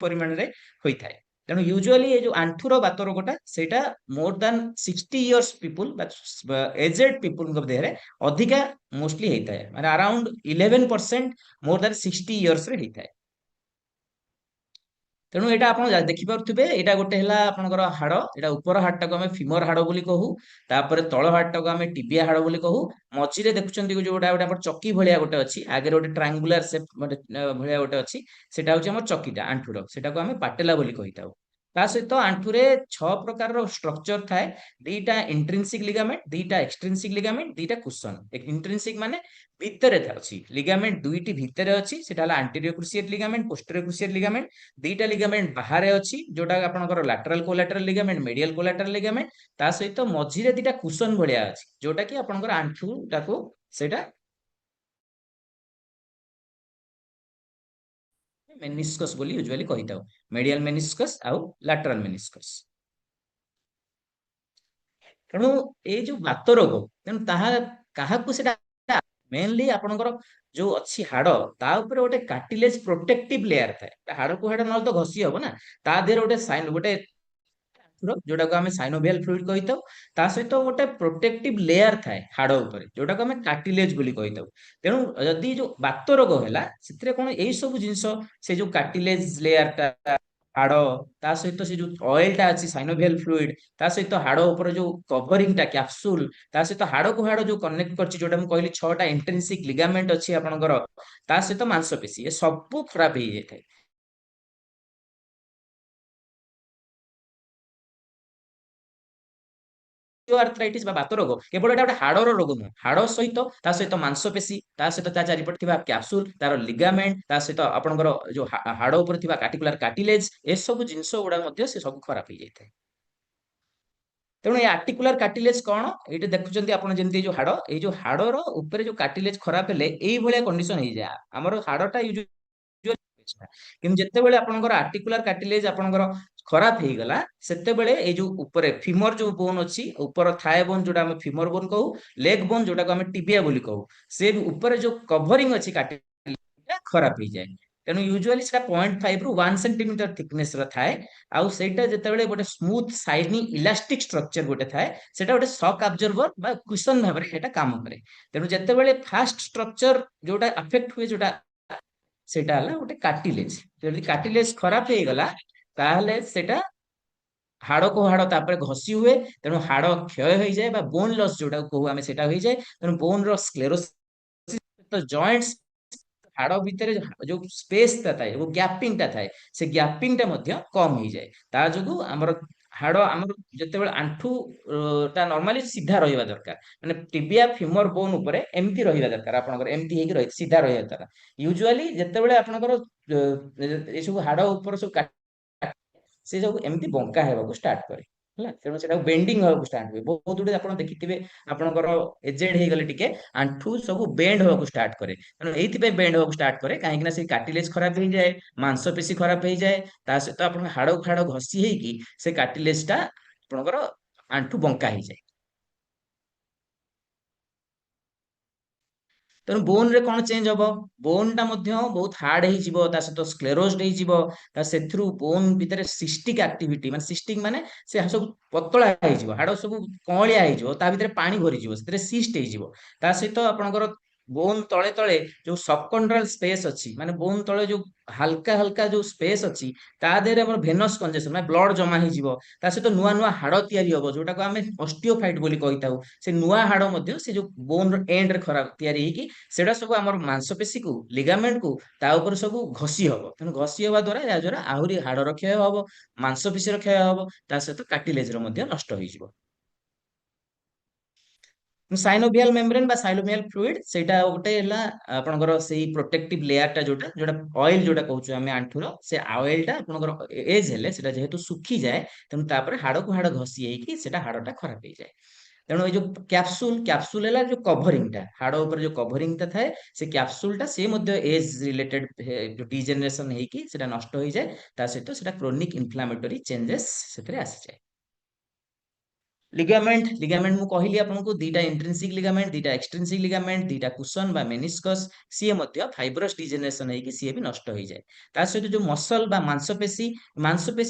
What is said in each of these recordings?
ପରିମାଣ ରେ ହୋଇଥାଏ। ତେଣୁ ୟୁजुଆଲି ଏ ଯୋଉ ଆଣ୍ଠୁର ବାତ ରୋଗଟା ସେଇଟା ମୋର ଦାନ 60 ଇୟର୍ସ ପିପୁଲ ବା ଏଜେଡ ପିପୁଲଙ୍କ ଦେହରେ ଅଧିକା ମୋଷ୍ଟଲି ହେଇଥାଏ, ମାନେ ଆରାଉଣ୍ଡ 11% ମୋର ଦାନ 60 ଇୟର୍ସ ରେ ହେଇଥାଏ। ତେଣୁ ଏଇଟା ଆପଣ ଦେଖିପାରୁଥିବେ, ଏଇଟା ଗୋଟେ ହେଲା ଆପଣଙ୍କର ହାଡ, ଏଇଟା ଉପର ହାଡଟାକୁ ଆମେ ଫିମର ହାଡ ବୋଲି କହୁ, ତାପରେ ତଳ ହାଡଟାକୁ ଆମେ ଟିବିଆ ହାଡ ବୋଲି କହୁ। ମଝିରେ ଦେଖୁଛନ୍ତି ଯୋଉଟା ଗୋଟେ ଆମର ଚକି ଭଳିଆ ଗୋଟେ ଅଛି, ଆଗରେ ଗୋଟେ ଟ୍ରାଙ୍ଗୁଲାର ସେପ୍ ଭଳିଆ ଗୋଟେ ଅଛି, ସେଟା ହଉଛି ଆମର ଚକିଟା ଆଣ୍ଠୁର, ସେଟାକୁ ଆମେ ପାଟେଲା ବୋଲି କହିଥାଉ। ତା ସହିତ ଆଣ୍ଠୁରେ 6 ପ୍ରକାରର ଷ୍ଟ୍ରକ୍ଚର ଥାଏ, ଦିଟା ଇଣ୍ଟ୍ରିନ୍ସିକ ଲିଗାମେଣ୍ଟ, ଦିଟା ଏକ୍ସଟ୍ରିନ୍ସିକ ଲିଗାମେଣ୍ଟ, ଦିଟା କୁସନ। ଇଣ୍ଟ୍ରିନ୍ସିକ ମାନେ ଭିତରେ ଅଛି, ଲିଗାମେଣ୍ଟ ଦୁଇଟି ଭିତରେ ଅଛି, ସେଟା ହେଲା ଆଣ୍ଟିରିୟର କ୍ରୁସିଏଟ ଲିଗାମେଣ୍ଟ, ପୋଷ୍ଟେରିୟର କ୍ରୁସିଏଟ ଲିଗାମେଣ୍ଟ। ଦିଟା ଲିଗାମେଣ୍ଟ ବାହାରେ ଅଛି, ଯୋଉଟା ଆପଣଙ୍କର ଲାଟରାଲ କୋଲାଟରାଲ ଲିଗାମେଣ୍ଟ, ମିଡିଆଲ କୋଲାଟରାଲ ଲିଗାମେଣ୍ଟ। ତା ସହିତ ମଝିରେ ଦିଟା କୁସନ ଭଳିଆ ଅଛି, ଯୋଉଟା କି ଆପଣଙ୍କର ଆଣ୍ଠୁଟାକୁ ସେଇଟା ମେନିସ୍କସ୍ ବୋଲି ୟୁଜୁଆଲି କହିଥାଉ, ମିଡିଆଲ ମେନିସ୍କସ୍ ଆଉ ଲାଟରାଲ ମେନିସ୍କସ୍। ତେଣୁ ଏଇ ଯୋଉ ବାତ ରୋଗ, ତେଣୁ ତାହା କାହାକୁ ସେଟା ମେନଲି ଆପଣଙ୍କର ଯୋଉ ଅଛି ହାଡ, ତା ଉପରେ ଗୋଟେ କାର୍ଟିଲେଜ ପ୍ରୋଟେକ୍ଟିଭ ଲେୟାର ଥାଏ। ହାଡକୁ ହାଡ ନହେଲେ ତ ଘଷି ହବ ନା, ତା ଦେହରେ ଗୋଟେ ଯୋଉଟାକୁ ଆମେ ସାଇନୋଭିଆଲ ଫ୍ଲୁଇଡ କହିଥାଉ, ତା ସହିତ ଗୋଟେ ପ୍ରୋଟେକ୍ଟିଭ ଲେୟାର ଥାଏ ହାଡ ଉପରେ, ଯୋଉଟାକୁ ଆମେ କାର୍ଟିଲେଜ ବୋଲି କହିଥାଉ। ତେଣୁ ଯଦି ଯୋଉ ବାତ ରୋଗ ହେଲା, ସେଥିରେ କଣ ଏଇ ସବୁ ଜିନିଷ, ସେ ଯୋଉ କାର୍ଟିଲେଜ ଲେୟାରଟା, ହାଡ, ତା ସହିତ ସେ ଯୋଉ ଅଏଲଟା ଅଛି ସାଇନୋଭିଆଲ ଫ୍ଲୁଇଡ, ତା ସହିତ ହାଡ ଉପରେ ଯୋଉ କଭରିଂଟା କ୍ୟାପସୁଲ, ତା ସହିତ ହାଡକୁ ହାଡ ଯୋଉ କନେକ୍ଟ କରିଛି, ଯୋଉଟା ମୁଁ କହିଲି 6ଟା ଇଣ୍ଟ୍ରିନ୍ସିକ ଲିଗାମେଣ୍ଟ ଅଛି ଆପଣଙ୍କର, ତା ସହିତ ମାଂସପେଶୀ, ଏ ସବୁ ଖରାପ ହେଇଯାଇଥାଏ। ଆର୍ଥ୍ରାଇଟିସ୍ ବା ବାତ ରୋଗ କେବଳ ଏଟା ଗୋଟେ ହାଡର ରୋଗ ନୁହେଁ, ହାଡ ସହିତ ତା ସହିତ ମାଂସପେଶୀ, ତା ସହିତ ତା ଚାରିପଟେ ଥିବା କ୍ୟାପସୁଲ, ତାର ଲିଗାମେଣ୍ଟ, ତା ସହିତ ଆପଣଙ୍କର ଯୋଉ ହାଡ ଉପରେ ଥିବା କାର୍ଟିକୁଲାର କାର୍ଟିଲେଜ, ଏସବୁ ଜିନିଷ ଗୁଡା ମଧ୍ୟ ସେ ସବୁ ଖରାପ ହେଇଯାଇଥାଏ। ତେଣୁ ଏ ଆର୍ଟିକୁଲାର କାର୍ଟିଲେଜ କଣ, ଏଇଟା ଦେଖୁଛନ୍ତି ଆପଣ, ଯେମିତି ଏଇ ଯୋଉ ହାଡ, ଏଇ ଯୋଉ ହାଡର ଉପରେ ଯୋଉ କାର୍ଟିଲେଜ ଖରାପ ହେଲେ ଏଇଭଳିଆ କଣ୍ଡିସନ ହେଇଯାଏ। ଆମର ହାଡଟା କିନ୍ତୁ ଯେତେବେଳେ ଆପଣଙ୍କର ଆର୍ଟିକୁଲାର କାର୍ଟିଲେଜ ଆପଣଙ୍କର ଖରାପ ହେଇଗଲା, ସେତେବେଳେ ଏଇ ଯୋଉ ଉପରେ ଫିମର ଯୋଉ ବୋନ ଅଛି, ଉପର ଥାଏ ବୋନ ଯୋଉଟା ଆମେ ଫିମର ବୋନ କହୁ, ଲେଗ ବୋନ ଯୋଉଟାକୁ ଆମେ ଟିବିଆ ବୋଲି କହୁ, ସେ ଉପରେ ଯୋଉ କଭରିଂ ଅଛି କାର୍ଟିଲେଜ ଖରାପ ହେଇଯାଏ। ତେଣୁ ୟୁଜୁଆଲି ସେଟା 0.5 ରୁ 1 ସେଣ୍ଟିମିଟର ଥିକନେସ ର ଥାଏ। ଆଉ ସେଇଟା ଯେତେବେଳେ ଗୋଟେ ସ୍ମୁଥ ସାଇନି ଇଲାଷ୍ଟିକ ଷ୍ଟ୍ରକ୍ଚର ଗୋଟେ ଥାଏ, ସେଟା ଗୋଟେ ସକ୍ ଆବଜର୍ଭର ବା କୁସନ ଭାବରେ ସେଟା କାମ କରେ। ତେଣୁ ଯେତେବେଳେ ଫାଷ୍ଟ ଷ୍ଟ୍ରକ୍ଚର ଯୋଉଟା ଆଫେକ୍ଟ ହୁଏ, ଯୋଉଟା ସେଇଟା ହେଲା ଗୋଟେ କାର୍ଟିଲେଜ। ଯଦି କାର୍ଟିଲେଜ ଖରାପ ହେଇଗଲା, ତାହେଲେ ସେଟା ହାଡକୁ ହାଡ ତାପରେ ଘଷି ହୁଏ, ତେଣୁ ହାଡ କ୍ଷୟ ହେଇଯାଏ ବା ବୋନ ଲସ୍ ଯୋଉଟାକୁ କହୁ ଆମେ, ସେଟା ହେଇଯାଏ। ତେଣୁ ବୋନ ର ସ୍କ୍ଲେରୋସିସ୍, ଜଏଣ୍ଟସ, ହାଡ ଭିତରେ ଯୋଉ ସ୍ପେସ ଟା ଥାଏ, ଯୋଉ ଗ୍ୟାପିଂ ଟା ଥାଏ, ସେ ଗ୍ୟାପିଂ ଟା ମଧ୍ୟ କମ ହେଇଯାଏ। ତା ଯୋଗୁ ଆମର ହାଡ, ଆମର ଯେତେବେଳେ ଆଣ୍ଠୁ ଟା ନର୍ମାଲି ସିଧା ରହିବା ଦରକାର, ମାନେ ଟିବିଆ ଫିମର ବୋନ ଉପରେ ଏମିତି ରହିବା ଦରକାର, ଆପଣଙ୍କର ଏମିତି ହେଇକି ରହି ସିଧା ରହିବା ଦରକାର। ୟୁଜୁଆଲି ଯେତେବେଳେ ଆପଣଙ୍କର ଏ ସବୁ ହାଡ ଉପରେ ସବୁ ସେ ସବୁ ଏମିତି ବଙ୍କା ହେବାକୁ ଷ୍ଟାର୍ଟ କରେ ହେଲା। ତେଣୁ ସେଟାକୁ ବେଣ୍ଡିଙ୍ଗ ହେବାକୁ ଷ୍ଟାର୍ଟ ହୁଏ। ବହୁତ ଗୁଡେ ଆପଣ ଦେଖିଥିବେ, ଆପଣଙ୍କର ଏଜେଡ ହେଇଗଲେ ଟିକେ ଆଣ୍ଠୁ ସବୁ ବେଣ୍ଡ ହବାକୁ ଷ୍ଟାର୍ଟ କରେ। ତେଣୁ ଏଇଥିପାଇଁ ବେଣ୍ଡ ହବାକୁ ଷ୍ଟାର୍ଟ କରେ, କାହିଁକି ନା ସେଇ କାର୍ଟିଲେଜ ଖରାପ ହେଇଯାଏ, ମାଂସପେଶୀ ଖରାପ ହେଇଯାଏ, ତା ସହିତ ଆପଣଙ୍କ ହାଡ ହାଡ ଘଷି ହେଇକି ସେ କାର୍ଟିଲେଜ ଟା ଆପଣଙ୍କର ଆଣ୍ଠୁ ବଙ୍କା ହେଇଯାଏ। ତେଣୁ ବୋନ ରେ କଣ ଚେଞ୍ଜ ହବ, ବୋନ ଟା ମଧ୍ୟ ବହୁତ ହାର୍ଡ ହେଇଯିବ, ତା ସହିତ ସ୍କ୍ଲେରୋଜଡ ହେଇଯିବ, ସେଥିରୁ ବୋନ ଭିତରେ ସିଷ୍ଟିକ ଆକ୍ଟିଭିଟି, ମାନେ ସିଷ୍ଟିକ ମାନେ ସେ ସବୁ ପତଳା ହେଇଯିବ, ହାଡ ସବୁ କଅଁଳିଆ ହେଇଯିବ, ତା ଭିତରେ ପାଣି ଭରିଯିବ, ସେଥିରେ ସିଷ୍ଟ ହେଇଯିବ। ତା ସହିତ ଆପଣଙ୍କର ବୋନ ତଳେ ତଳେ ଯୋଉ ସବକଣ୍ଡ୍ରାଲ ସ୍ପେସ ଅଛି, ମାନେ ବୋନ ତଳେ ଯୋଉ ହାଲକା ହାଲକା ଯୋଉ ସ୍ପେସ ଅଛି, ତା ଦେହରେ ଆମର ଭେନସ କଞ୍ଜେସନ, ମାନେ ବ୍ଲଡ ଜମା ହେଇଯିବ। ତା ସହିତ ନୂଆ ନୂଆ ହାଡ ତିଆରି ହବ, ଯୋଉଟାକୁ ଆମେ ଅଷ୍ଟିଓଫାଇଟ ବୋଲି କହିଥାଉ। ସେ ନୂଆ ହାଡ ମଧ୍ୟ ସେ ଯୋଉ ବୋନ ର ଏଣ୍ଡ ରେ ଖରାପ ତିଆରି ହେଇକି, ସେଟା ସବୁ ଆମର ମାଂସପେଶୀକୁ, ଲିଗାମେଣ୍ଟକୁ ତା ଉପରେ ସବୁ ଘଷି ହବ। ତେଣୁ ଘଷି ହବା ଦ୍ଵାରା, ଏହା ଦ୍ଵାରା ଆହୁରି ହାଡର କ୍ଷୟ ହବ, ମାଂସପେଶୀର କ୍ଷୟ ହବ, ତା ସହିତ କାର୍ଟିଲେଜର ମଧ୍ୟ ନଷ୍ଟ ହେଇଯିବ। ସାଇନୋଭିଆଲ ମେମ୍ବ୍ରେନ ବା ସାଇନୋଭିଆଲ ଫ୍ଲୁଇଡ, ସେଇଟା ଗୋଟେ ହେଲା ଆପଣଙ୍କର ସେଇ ପ୍ରୋଟେକ୍ଟିଭ ଲେୟାର ଟା, ଯୋଉଟା ଯୋଉଟା ଅଏଲ ଯୋଉଟା କହୁଛୁ ଆମେ ଆଣ୍ଠୁର, ସେ ଅଏଲ ଟା ଆପଣଙ୍କର ଏଜ ହେଲେ ସେଟା ଯେହେତୁ ଶୁଖିଯାଏ, ତେଣୁ ତାପରେ ହାଡକୁ ହାଡ ଘଷି ହେଇକି ସେଟା ହାଡଟା ଖରାପ ହେଇଯାଏ। ତେଣୁ ଏଇ ଯୋଉ କ୍ୟାପସୁଲ ହେଲା ଯୋଉ କଭରିଂ ଟା, ହାଡ ଉପରେ ଯୋଉ କଭରିଂ ଟା ଥାଏ, ସେ କ୍ୟାପସୁଲ ଟା ସେ ମଧ୍ୟ ଏଜ ରିଲେଟେଡ ଡିଜେନେରେସନ ହେଇକି ସେଟା ନଷ୍ଟ ହେଇଯାଏ। ତା ସହିତ ସେଟା କ୍ରୋନିକ ଇନଫ୍ଲାମେଟୋରୀ ଚେଞ୍ଜେସ ସେଥିରେ ଆସିଯାଏ। लिगामेंट मु कहली आपको दीटा इंट्रिंसिक लिगामेंट दीटा एक्सट्रिंसिक लिगामेंट दीटा कुशन बा मेनिस्कस सीए मध्य फाइब्रस डिजेनरेशन होगी सी भी नष्ट हो जाए ता सहित जो मसल बा मांसपेशी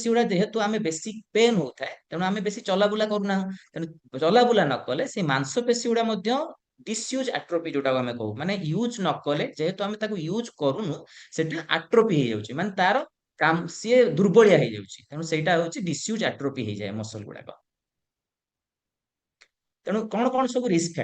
गुड़ा जेहेतु आम बेसी पेन होता है तेणु आम बेसी चलाबुला करूना तेणु चलाबुला न कले से मांसपेशी गुड़ा डिसयूज आट्रोपी जोटा आम कहू माने यूज न कले जेहेतु आम यूज करूनु सेटा आट्रोपी हो जाउछि माने तार काम सी दुर्बलिया हो जाउछि तेणु सेटा होछि डिसयूज आट्रोपी हो जाए मसल गुड़ाक तेणु कौन कौन सब रिस्क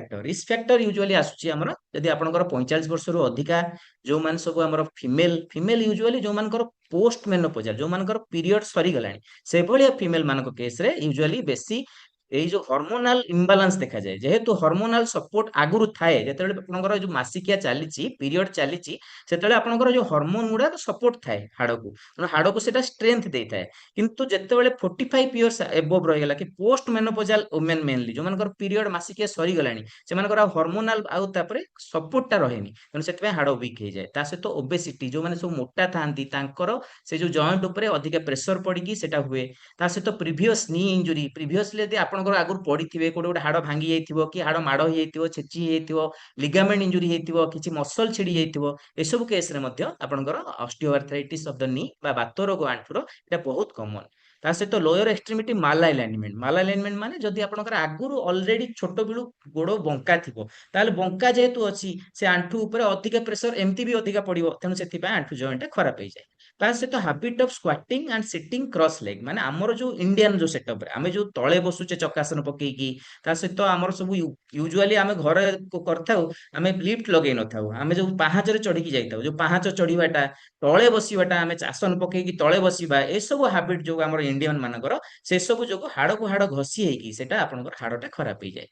फैक्टर यूजुअली आसुची हमर यदि आपनकर 45 वर्ष रु अधिका जो मान सब हमर फीमेल यूजुअली जो मानकर पोस्ट मेनोपोजल जो मानकर पीरियड सरी गलानी से भलिया फीमेल मानक केस रे यूजुअली बेसी এই जो हॉर्मोनल इम्बालांस देखा जाए जेहेतु हॉर्मोनल सपोर्ट आगुरु थाए जेतेबेले आपनकर जो मासिकिया चलीची पीरियड चलीची सेतेबेले आपनकर जो हार्मोन गुडा सपोर्ट थाए हाड़ को हाड़ को सेटा स्ट्रेंथ देता है किंतु जेतेबेले 45 इयर्स एबव रही गला कि पोस्ट मेनोपोजल वुमेन मेनली जो मानकर पीरियड मासिकिया सरी गलानी से मानकर हार्मोनल आउ तापरे सपोर्ट टा रहेनी तेणु सेतबे हाड़ वीक हो जाए ता सहित ओबेसिटी जो माने सब मोटा थांती तांकर से जो जॉइंट ऊपर अधिक प्रेशर पड़िकी सेटा हुए ता सहित प्रीवियस नी इंजुरी प्रीवियसली यदि आपनकर आगुर पड़िथिबे कोडे गोटे हाड़ भांगी जाइथिबो कि हाड़ माड़ हो जाइथिबो छेची जाइथिबो लिगामेंट इंजुरी जाइथिबो किछि मसल छिड़ी जाइथिबो ए सब केस रे मध्य आपनकर ऑस्टियोआर्थराइटिस ऑफ द नी बा बात रोग आंठुर एटा बहुत कॉमन ता सहित लोअर एक्सट्रीमिटी माल अलाइनमेंट माने जदि आपनकर आगुरु ऑलरेडी छोट बिलु गोड़ बंका थिबो ताले बंका जेहेतु अछि से आंठु ऊपर अधिक प्रेशर एमती भी अधिक पड़िबो तेणु सेति पय आंठु जॉइंट खराब हो जाए ता सहित habit of squatting and sitting cross leg माने हमर जो इंडियन जो सेटअप रे आमे जो तळे बसुचे चकासन पकेकी ता सहित हमर सब यूजुअली आमे घर करथाउ आमे लिफ्ट लगेइ न थाउ आमे जो पाहाच रे चढ़ी की जाइताउ जो पाहाच चढ़ीबाटा तळे बसीबाटा आमे आसन पकेकी तळे बसीबा ए सब हैबिट जो हमर इंडियन मानकर से सब जो हाड़ को हाड़ घसी हेकी सेटा आपनकर हाड़टा खराब हो जाए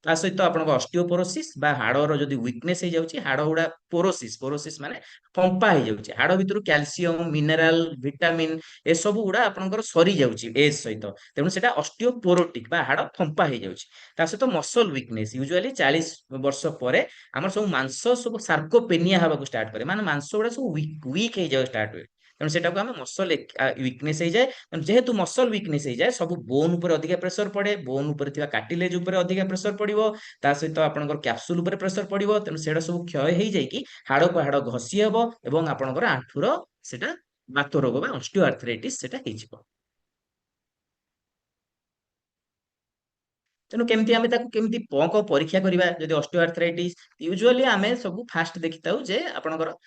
ता सहित आपन ऑस्टियोपोरोसिस बा हाड़र जदि वीकनेस हो जाउची हाड़ गुडा पोरोसिस माने फंपा हो जाउची हाड़ भितर कैल्शियम मिनरल विटामिन ए सब गुडा आपनकर सरी जाउची एज सहित तेणु सेटा ऑस्टियोपोरोटिक बा हाड़ फंपा हो जाउची ता सहित मसल वीकनेस यूजुअली 40 वर्ष परे हमर सब मांस सब सार्कोपेनिया हवा को स्टार्ट करे माने मांस गुडा सब वीक हो जाउ स्टार्ट हुए तेणु सेटा को हमें मसल वीकनेस हो जाए जेहेतु मसल वीकनेस हो जाए सब बोन उपर अधिक प्रेशर पड़े बोन उपर थिबा कार्टिलेज उपर अधिक प्रेशर पड़िबो ता सहित आपनकर कैप्सूल उपर प्रेशर पड़िबो तेणु सेडा सब क्षय हो जाई कि हाड़ को हाड़ घसी हेबो एवं आपनकर आंठुर सेटा बात रोग बा ऑस्टियोआर्थराइटिस सेटा हेजिबो तेणु केमती आमे ताकू केमती पक परीक्षा करिबा जदि ऑस्टियोआर्थराइटिस यूजुअली आमे सब फास्ट देखिताउ जे आपनकर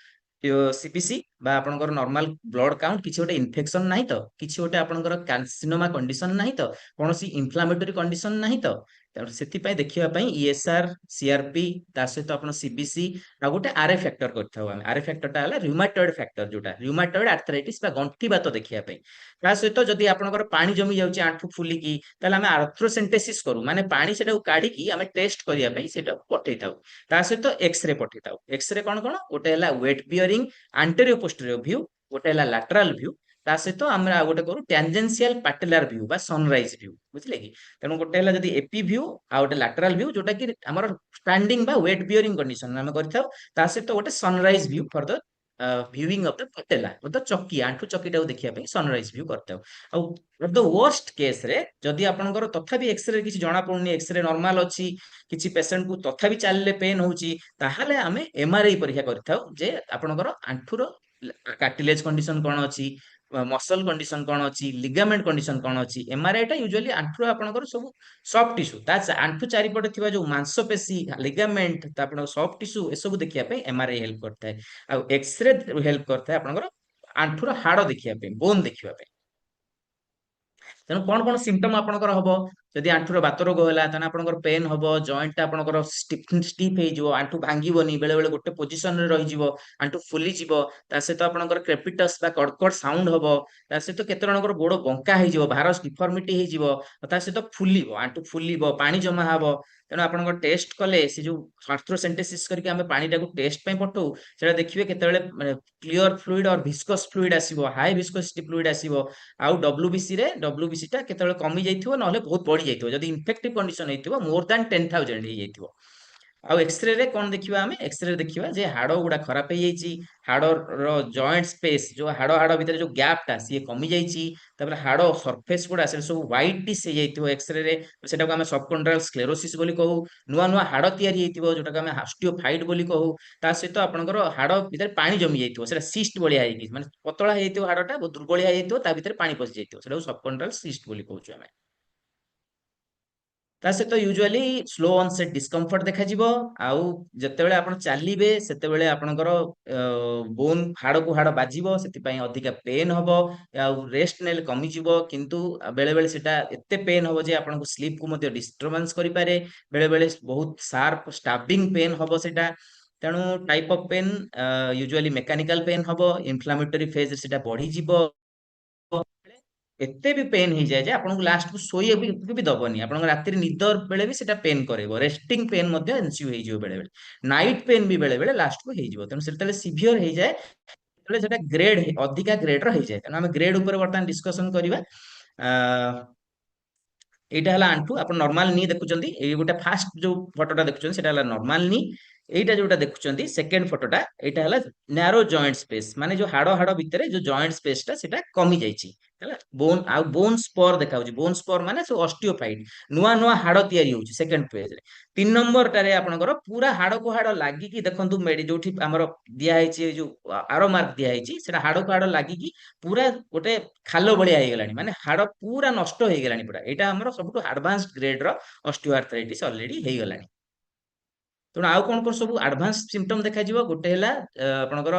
सीपीसी बा आपनकर नॉर्मल ब्लड काउंट किछि गोटे इन्फेक्शन नाही तो किछि गोटे आपनकर कार्सिनोमा कंडीशन नाही तो कोनोसी इन्फ्लेमेटरी कंडीशन नाही तो तेणु सेति देखिबा पई ईएसआर सीआरपी ता सहित आपण सीबीसी आ गोटे आरए फैक्टर करथाउ आमे आरए फैक्टर टा हला र्यूमाटॉइड फैक्टर जोटा र्यूमाटॉइड आर्थराइटिस बा गंठी बात देखिबा पई ता सहित जदि आपनकर पानी जमी जाउची आंठु फुली की ताले आमे आर्थ्रोसेंटेसिस करू माने पानी सेटा काढी की आमे टेस्ट करिया पई सेटा पठै थाउ ता सहित एक्सरे पठै थाउ एक्सरे कोन कोन गोटे हला वेट बियरिंग आंटेरियो पोस्टेरियो व्यू गोटे हला लैटरल व्यू ता सहित हमरा गोटे करू टेंजेंशियल पैटेलर व्यू बा सनराइज व्यू बुझले कि तेणु गोटे हला जदि एपी व्यू आ गोटे लैटरल व्यू जोटा कि हमर स्टैंडिंग बा वेट बियरिंग कंडीशन आमे करथाउ ता सहित गोटे sunrise view for the viewing of the patella मतलब चक्की आंठु चक्की टाକୁ ଦେଖିବା ପାଇଁ सनराइज व्यू करथाउ ଆଉ ऑफ द वर्स्ट केस रे जदि आपनकर तथापि एक्सरे किछि जणा पडुनी एक्सरे नॉर्मल अछि किछि पेशेंट को तथापि चालले पेन होउची ताहाले आमे एमआरआई परीक्षा करथाउ जे आपनकर आंठुर कार्टिलेज कंडीशन कोन अछि मसल कंडीशन कोन अछि लिगामेंट कंडीशन कोन अछि एमआरआई टा यूजुअली आंठुर आपनकर सब सॉफ्ट टिश्यू ता आंठु चारि पटे थिबा जो मांसपेशी लिगामेंट ता आपन सॉफ्ट टिश्यू ए सब देखिया पे एमआरआई हेल्प करता है आ एक्सरे हेल्प करता है आपनकर आंठुर हाड़ देखिया पे बोन देखिया पे तेणु कौन कौन सिम्पटम आपनकर हबो जदि आंठुर बात रोग होला तने आपनकर पेन हबो जॉइंट आपनकर स्टिफ हे जिवो आंठु भांगीबोनी बेले बेले गोटे पोजीशन रे रहि जिवो आंठु फुली जिवो ता सहित आपनकर क्रेपिटस बा कड़कड़ साउंड हबो ता सहित केते जनकर गोड़ बंका हे जिवो भारस डिफॉर्मिटी हे जिवो ता सहित फुलीबो आंठु फुलीबो पानी जमा हबो तेणु आपनकर टेस्ट कले से जो आर्थ्रोसेंटेसिस करके हमें पानी टाको टेस्ट पे पठौ सेटा देखिबे केते क्लियर फ्लूइड और विस्कोस फ्लूइड आसीबो हाई विस्कोसिटी फ्लूइड आसीबो आउ डब्ल्यूबीसी रे डब्ल्यूबीसी टा केते कमी जाइथिबो नहले बहुत बढ़ी जाइथिबो जदि इन्फेक्टिव कंडीशन हेतिबो मोर दैन 10,000 हे जाइथिबो ଆଉ ଏକ୍ସରେ ରେ କଣ ଦେଖିବା ଆମେ ଏକ୍ସରେ ଦେଖିବା ଯେ ହାଡ ଗୁଡା ଖରାପ ହେଇଯାଇଛି, ହାଡର ଜଏଣ୍ଟ ସ୍ପେସ ଯୋଉ ହାଡ ହାଡ ଭିତରେ ଯୋଉ ଗ୍ୟାପ ଟା ସିଏ କମି ଯାଇଛି, ତାପରେ ହାଡ ସରଫେସ ଗୁଡା ସେଟା ସବୁ ହ୍ୱାଇଟିଶ ହେଇଯାଇଥିବ ଏକ୍ସରେ ରେ, ସେଟାକୁ ଆମେ ସବକଣ୍ଡ୍ରାଲ ସ୍କ୍ଲେରୋସିସ ବୋଲି କହୁ। ନୂଆ ନୂଆ ହାଡ ତିଆରି ହେଇଥିବ ଯୋଉଟାକୁ ଆମେ ହାଷ୍ଟିଓଫାଇଟ ବୋଲି କହୁ। ତା ସହିତ ଆପଣଙ୍କର ହାଡ ଭିତରେ ପାଣି ଜମି ଯାଇଥିବ, ସେଟା ସିଷ୍ଟ ଭଳିଆ ହେଇକି ମାନେ ପତଳା ହେଇଯାଇଥିବ, ହାଡଟା ବହୁତ ଦୁର୍ବଳିଆ ହେଇଯାଇଥିବ, ତା ଭିତରେ ପାଣି ପଶି ଯାଇଥିବ, ସେଟାକୁ ସବକଣ୍ଡ୍ରାଲ ସିଷ୍ଟ ବୋଲି କହୁଛୁ ଆମେ। ତା ସହିତ ୟୁଜୁଆଲି ସ୍ଲୋ ଅନସେଟ ଡିସକମ୍ଫର୍ଟ ଦେଖାଯିବ। ଆଉ ଯେତେବେଳେ ଆପଣ ଚାଲିବେ ସେତେବେଳେ ଆପଣଙ୍କର ବୋନ ହାଡକୁ ହାଡ ବାଜିବ, ସେଥିପାଇଁ ଅଧିକା ପେନ୍ ହବ। ଆଉ ରେଷ୍ଟ ନେଲେ କମିଯିବ, କିନ୍ତୁ ବେଳେ ବେଳେ ସେଟା ଏତେ ପେନ୍ ହବ ଯେ ଆପଣଙ୍କୁ ସ୍ଲିପ କୁ ମଧ୍ୟ ଡିଷ୍ଟରବାନ୍ସ କରିପାରେ। ବେଳେ ବେଳେ ବହୁତ ସାର୍ପ ଷ୍ଟାବିଂ ପେନ୍ ହବ ସେଟା। ତେଣୁ type of pain usually mechanical pain ହବ, ଇନଫ୍ଲାମେଟୋରୀ ଫେଜ ସେଟା ବଢିଯିବ। ଏତେ ବି ପେନ୍ ହେଇଯାଏ ଯେ ଆପଣଙ୍କୁ ଲାଷ୍ଟକୁ ଶୋଇବାକୁ ବି ଦବନି, ଆପଣଙ୍କ ରାତିରେ ନିଦ ବେଳେ ବି ସେଟା ପେନ୍ କରେଇବ। ରେଷ୍ଟିଂ ପେନ୍ ମଧ୍ୟ ଏନସ୍ୟୁ ହେଇଯିବ ବେଳେ ବେଳେ, ନାଇଟ୍ ପେନ୍ ବି ବେଳେ ବେଳେ ଲାଷ୍ଟକୁ ହେଇଯିବ। ତେଣୁ ସେତେବେଳେ ସିଭିୟର ହେଇଯାଏ, ସେତେବେଳେ ସେଟା ଗ୍ରେଡ ଅଧିକା ଗ୍ରେଡର ହେଇଯାଏ। ତେଣୁ ଆମେ ଗ୍ରେଡ ଉପରେ ବର୍ତ୍ତମାନ ଡିସ୍କସନ କରିବା। ଆ, ଏଇଟା ହେଲା ଆଣ୍ଠୁ। ଆପଣ ନର୍ମାଲ ନି ଦେଖୁଛନ୍ତି, ଏଇ ଗୋଟେ ଫାଷ୍ଟ ଯୋଉ ଫଟୋଟା ଦେଖୁଛନ୍ତି ସେଟା ହେଲା ନର୍ମାଲ ନି। ଏଇଟା ଯୋଉଟା ଦେଖୁଛନ୍ତି ସେକେଣ୍ଡ ଫଟୋଟା, ଏଇଟା ହେଲା ନ୍ୟାରୋ ଜଏଣ୍ଟ ସ୍ପେସ, ମାନେ ଯୋଉ ହାଡ ହାଡ ଭିତରେ ଯୋଉ ଜଏଣ୍ଟ ସ୍ପେସ ଟା ସେଟା କମି ଯାଇଛି ହେଲା। ବୋନ ଆଉ ବୋନ ସ୍ପର ଦେଖାଉଛି, ବୋନ ସ୍ପର ମାନେ ସବୁ ଅଷ୍ଟିଓଫାଇଟ, ନୂଆ ନୂଆ ହାଡ ତିଆରି ହଉଛି ସେକେଣ୍ଡ ଫେଜରେ। 3 ନମ୍ବରଟାରେ ଆପଣଙ୍କର ପୁରା ହାଡକୁ ହାଡ ଲାଗିକି ଦେଖନ୍ତୁ, ଯୋଉଠି ଆମର ଦିଆହେଇଛି ଯୋଉ ଆରୋ ମାର୍କ ଦିଆହେଇଛି, ସେଟା ହାଡକୁ ହାଡ ଲାଗିକି ପୁରା ଗୋଟେ ଖାଲ ଭଳିଆ ହେଇଗଲାଣି, ମାନେ ହାଡ ପୁରା ନଷ୍ଟ ହେଇଗଲାଣି ପୁରା। ଏଇଟା ଆମର ସବୁଠୁ ଆଡଭାନ୍ସ ଗ୍ରେଡର ଅଷ୍ଟିଓଆର୍ଥ୍ରାଇଟିସ ଅଲରେଡି ହେଇଗଲାଣି। ତେଣୁ ଆଉ କଣ କଣ ସବୁ ଆଡଭାନ୍ସ ସିମ୍ପଟମ ଦେଖାଯିବ, ଗୋଟେ ହେଲା ଆପଣଙ୍କର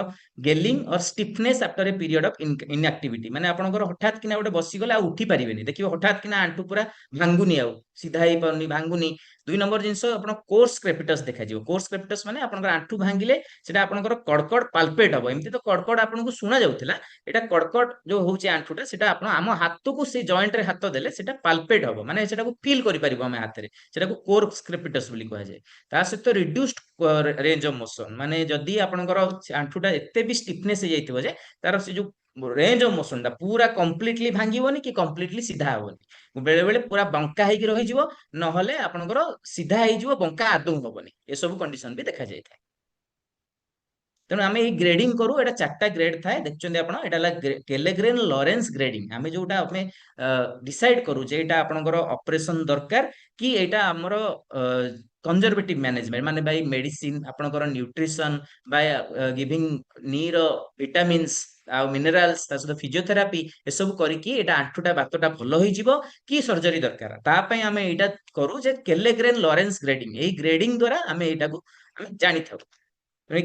ଗେଲିଂ ଅର stiffness after A period of ଇନଆକ୍ଟିଭିଟି, ମାନେ ଆପଣଙ୍କର ହଠାତ୍ କିନା ଗୋଟେ ବସିଗଲେ ଆଉ ଉଠି ପାରିବେନି, ଦେଖିବେ ହଠାତ୍ କିନା ଆଣ୍ଠୁ ପୁରା ଭାଙ୍ଗୁନି, ଆଉ ସିଧା ହେଇପାରୁନି, ଭାଙ୍ଗୁନି। 2 ନମ୍ବର ଜିନିଷ ଆପଣ କୋର୍ସ କ୍ରେପିଟସ ଦେଖାଯିବ। କୋର୍ସ କ୍ରେପିଟସ ମାନେ ଆପଣଙ୍କର ଆଣ୍ଠୁ ଭାଙ୍ଗିଲେ ସେଟା ଆପଣଙ୍କର କଡକଡ ପାଲପେଟ ହବ। ଏମିତି ତ କଡକଡ ଆପଣଙ୍କୁ ଶୁଣା ଯାଉଥିଲା, ଏଇଟା କଡକଡ ଯୋଉ ହଉଛି ଆଣ୍ଠୁଟା, ସେଟା ଆପଣ ଆମ ହାତକୁ ସେଇ ଜଏଣ୍ଟରେ ହାତ ଦେଲେ ସେଟା ପାଲପେଟ ହବ, ମାନେ ସେଟାକୁ ଫିଲ୍ କରିପାରିବ ଆମେ ହାତରେ, ସେଟାକୁ କୋର୍ସ କ୍ରେପିଟସ ବୋଲି କୁହାଯାଏ। ତା ସହିତ ରିଡ୍ୟୁସ୍ଡ ରେଞ୍ଜ ଅଫ ମୋସନ, ମାନେ ଯଦି ଆପଣଙ୍କର ଆଣ୍ଠୁଟା ଏତେ ବି ଷ୍ଟିଫନେସ୍ ହେଇଯାଇଥିବ ଯେ ତାର ସେ ଯୋଉ ରେଞ୍ଜ ଅଫ ମୋସନ ଟା ପୁରା କମ୍ପ୍ଲିଟଲି ଭାଙ୍ଗିବନି କି କମ୍ପ୍ଲିଟଲି ସିଧା ହବନି, ବେଳେ ବେଳେ ପୁରା ବଙ୍କା ହେଇକି ରହିଯିବ, ନହେଲେ ଆପଣଙ୍କର ସିଧା ହେଇଯିବ, ବଙ୍କା ଆଦୌ ହବନି। ଏସବୁ କଣ୍ଡିସନ ବି ଦେଖାଯାଇଥାଏ। ତେଣୁ ଆମେ ଏଇ ଗ୍ରେଡିଂ କରୁ, ଏଟା 4ଟା ଗ୍ରେଡ ଥାଏ ଦେଖୁଛନ୍ତି ଆପଣ। ଏଟା ହେଲା କେଲେଗ୍ରେନ ଲରେନ୍ସ ଗ୍ରେଡିଂ। ଆମେ ଯୋଉଟା ଆମେ ଡିସାଇଡ କରୁ ଯେ ଏଇଟା ଆପଣଙ୍କର ଅପରେସନ ଦରକାର କି ଏଇଟା ଆମର କନଜରଭେଟିଭ ମ୍ୟାନେଜମେଣ୍ଟ, ମାନେ ବାଇ ମେଡିସିନ, ଆପଣଙ୍କର ନ୍ୟୁଟ୍ରିସନ, ବାଇ ଗିଭିଂ ନିର ଭିଟାମିନ୍ସ ଆଉ ମିନେରାଲ୍ସ, ତା ସହିତ ଫିଜିଓଥେରାପି, ଏସବୁ କରିକି ଏଇଟା ଆଣ୍ଠୁଟା ବାତଟା ଭଲ ହେଇଯିବ କି ସର୍ଜରୀ ଦରକାର, ତା ପାଇଁ ଆମେ ଏଇଟା କରୁ ଯେ କେଲେଗ୍ରେନ ଲରେନ୍ସ ଗ୍ରେଡିଂ। ଏଇ ଗ୍ରେଡିଂ ଦ୍ୱାରା ଆମେ ଏଇଟାକୁ ଆମେ ଜାଣିଥାଉ।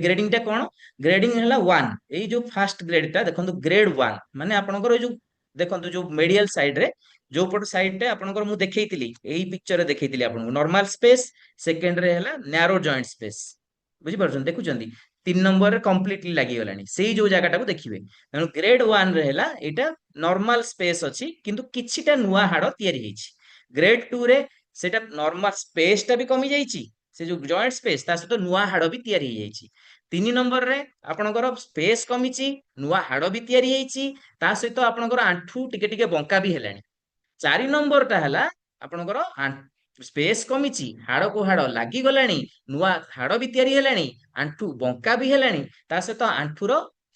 ଗ୍ରେଡିଂ ଟା କଣ? ଗ୍ରେଡିଂ ହେଲା 1, ଏଇ ଯୋଉ ଫାଷ୍ଟ ଗ୍ରେଡ ଟା ଦେଖନ୍ତୁ, ଗ୍ରେଡ 1 ମାନେ ଆପଣଙ୍କର ଏଇ ଯୋଉ ଦେଖନ୍ତୁ ଯୋଉ ମେଡିଆଲ ସାଇଡ ରେ ଯୋଉ ପଟ ସାଇଡ ରେ ଆପଣଙ୍କର ମୁଁ ଦେଖେଇଥିଲି, ଏଇ ପିକ୍ଚରରେ ଦେଖେଇଥିଲି ଆପଣଙ୍କୁ ନର୍ମାଲ ସ୍ପେସ, ସେକେଣ୍ଡ ରେ ହେଲା ନ୍ୟାରୋ ଜଏଣ୍ଟ ସ୍ପେସ, ବୁଝିପାରୁଛନ୍ତି, ଦେଖୁଛନ୍ତି। 3 ନମ୍ବରରେ କମ୍ପ୍ଲିଟଲି ଲାଗିଗଲାଣି, ସେଇ ଯୋଉ ଜାଗାଟାକୁ ଦେଖିବେ। ତେଣୁ ଗ୍ରେଡ 1 ରେ ହେଲା ଏଇଟା ନର୍ମାଲ ସ୍ପେସ ଅଛି, କିନ୍ତୁ କିଛିଟା ନୂଆ ହାଡ ତିଆରି ହେଇଛି। ଗ୍ରେଡ 2 ରେ ସେଟା ନର୍ମାଲ ସ୍ପେସ ଟା ବି କମି ଯାଇଛି, ସେ ଯୋଉ ଜଏଣ୍ଟ ସ୍ପେସ, ତା ସହିତ ନୂଆ ହାଡ ବି ତିଆରି ହେଇଯାଇଛି। 3 ନମ୍ବରରେ ଆପଣଙ୍କର ସ୍ପେସ କମିଛି, ନୂଆ ହାଡ ବି ତିଆରି ହେଇଛି, ତା ସହିତ ଆପଣଙ୍କର ଆଣ୍ଠୁ ଟିକେ ଟିକେ ବଙ୍କା ବି ହେଲାଣି। 4 ନମ୍ବରଟା ହେଲା ଆପଣଙ୍କର ସ୍ପେସ କମିଛି, ହାଡକୁ ହାଡ ଲାଗିଗଲାଣି, ନୂଆ ହାଡ ବି ତିଆରି ହେଲାଣି, ଆଣ୍ଠୁ ବଙ୍କା ବି ହେଲାଣି, ତା ସହିତ ଆଣ୍ଠୁର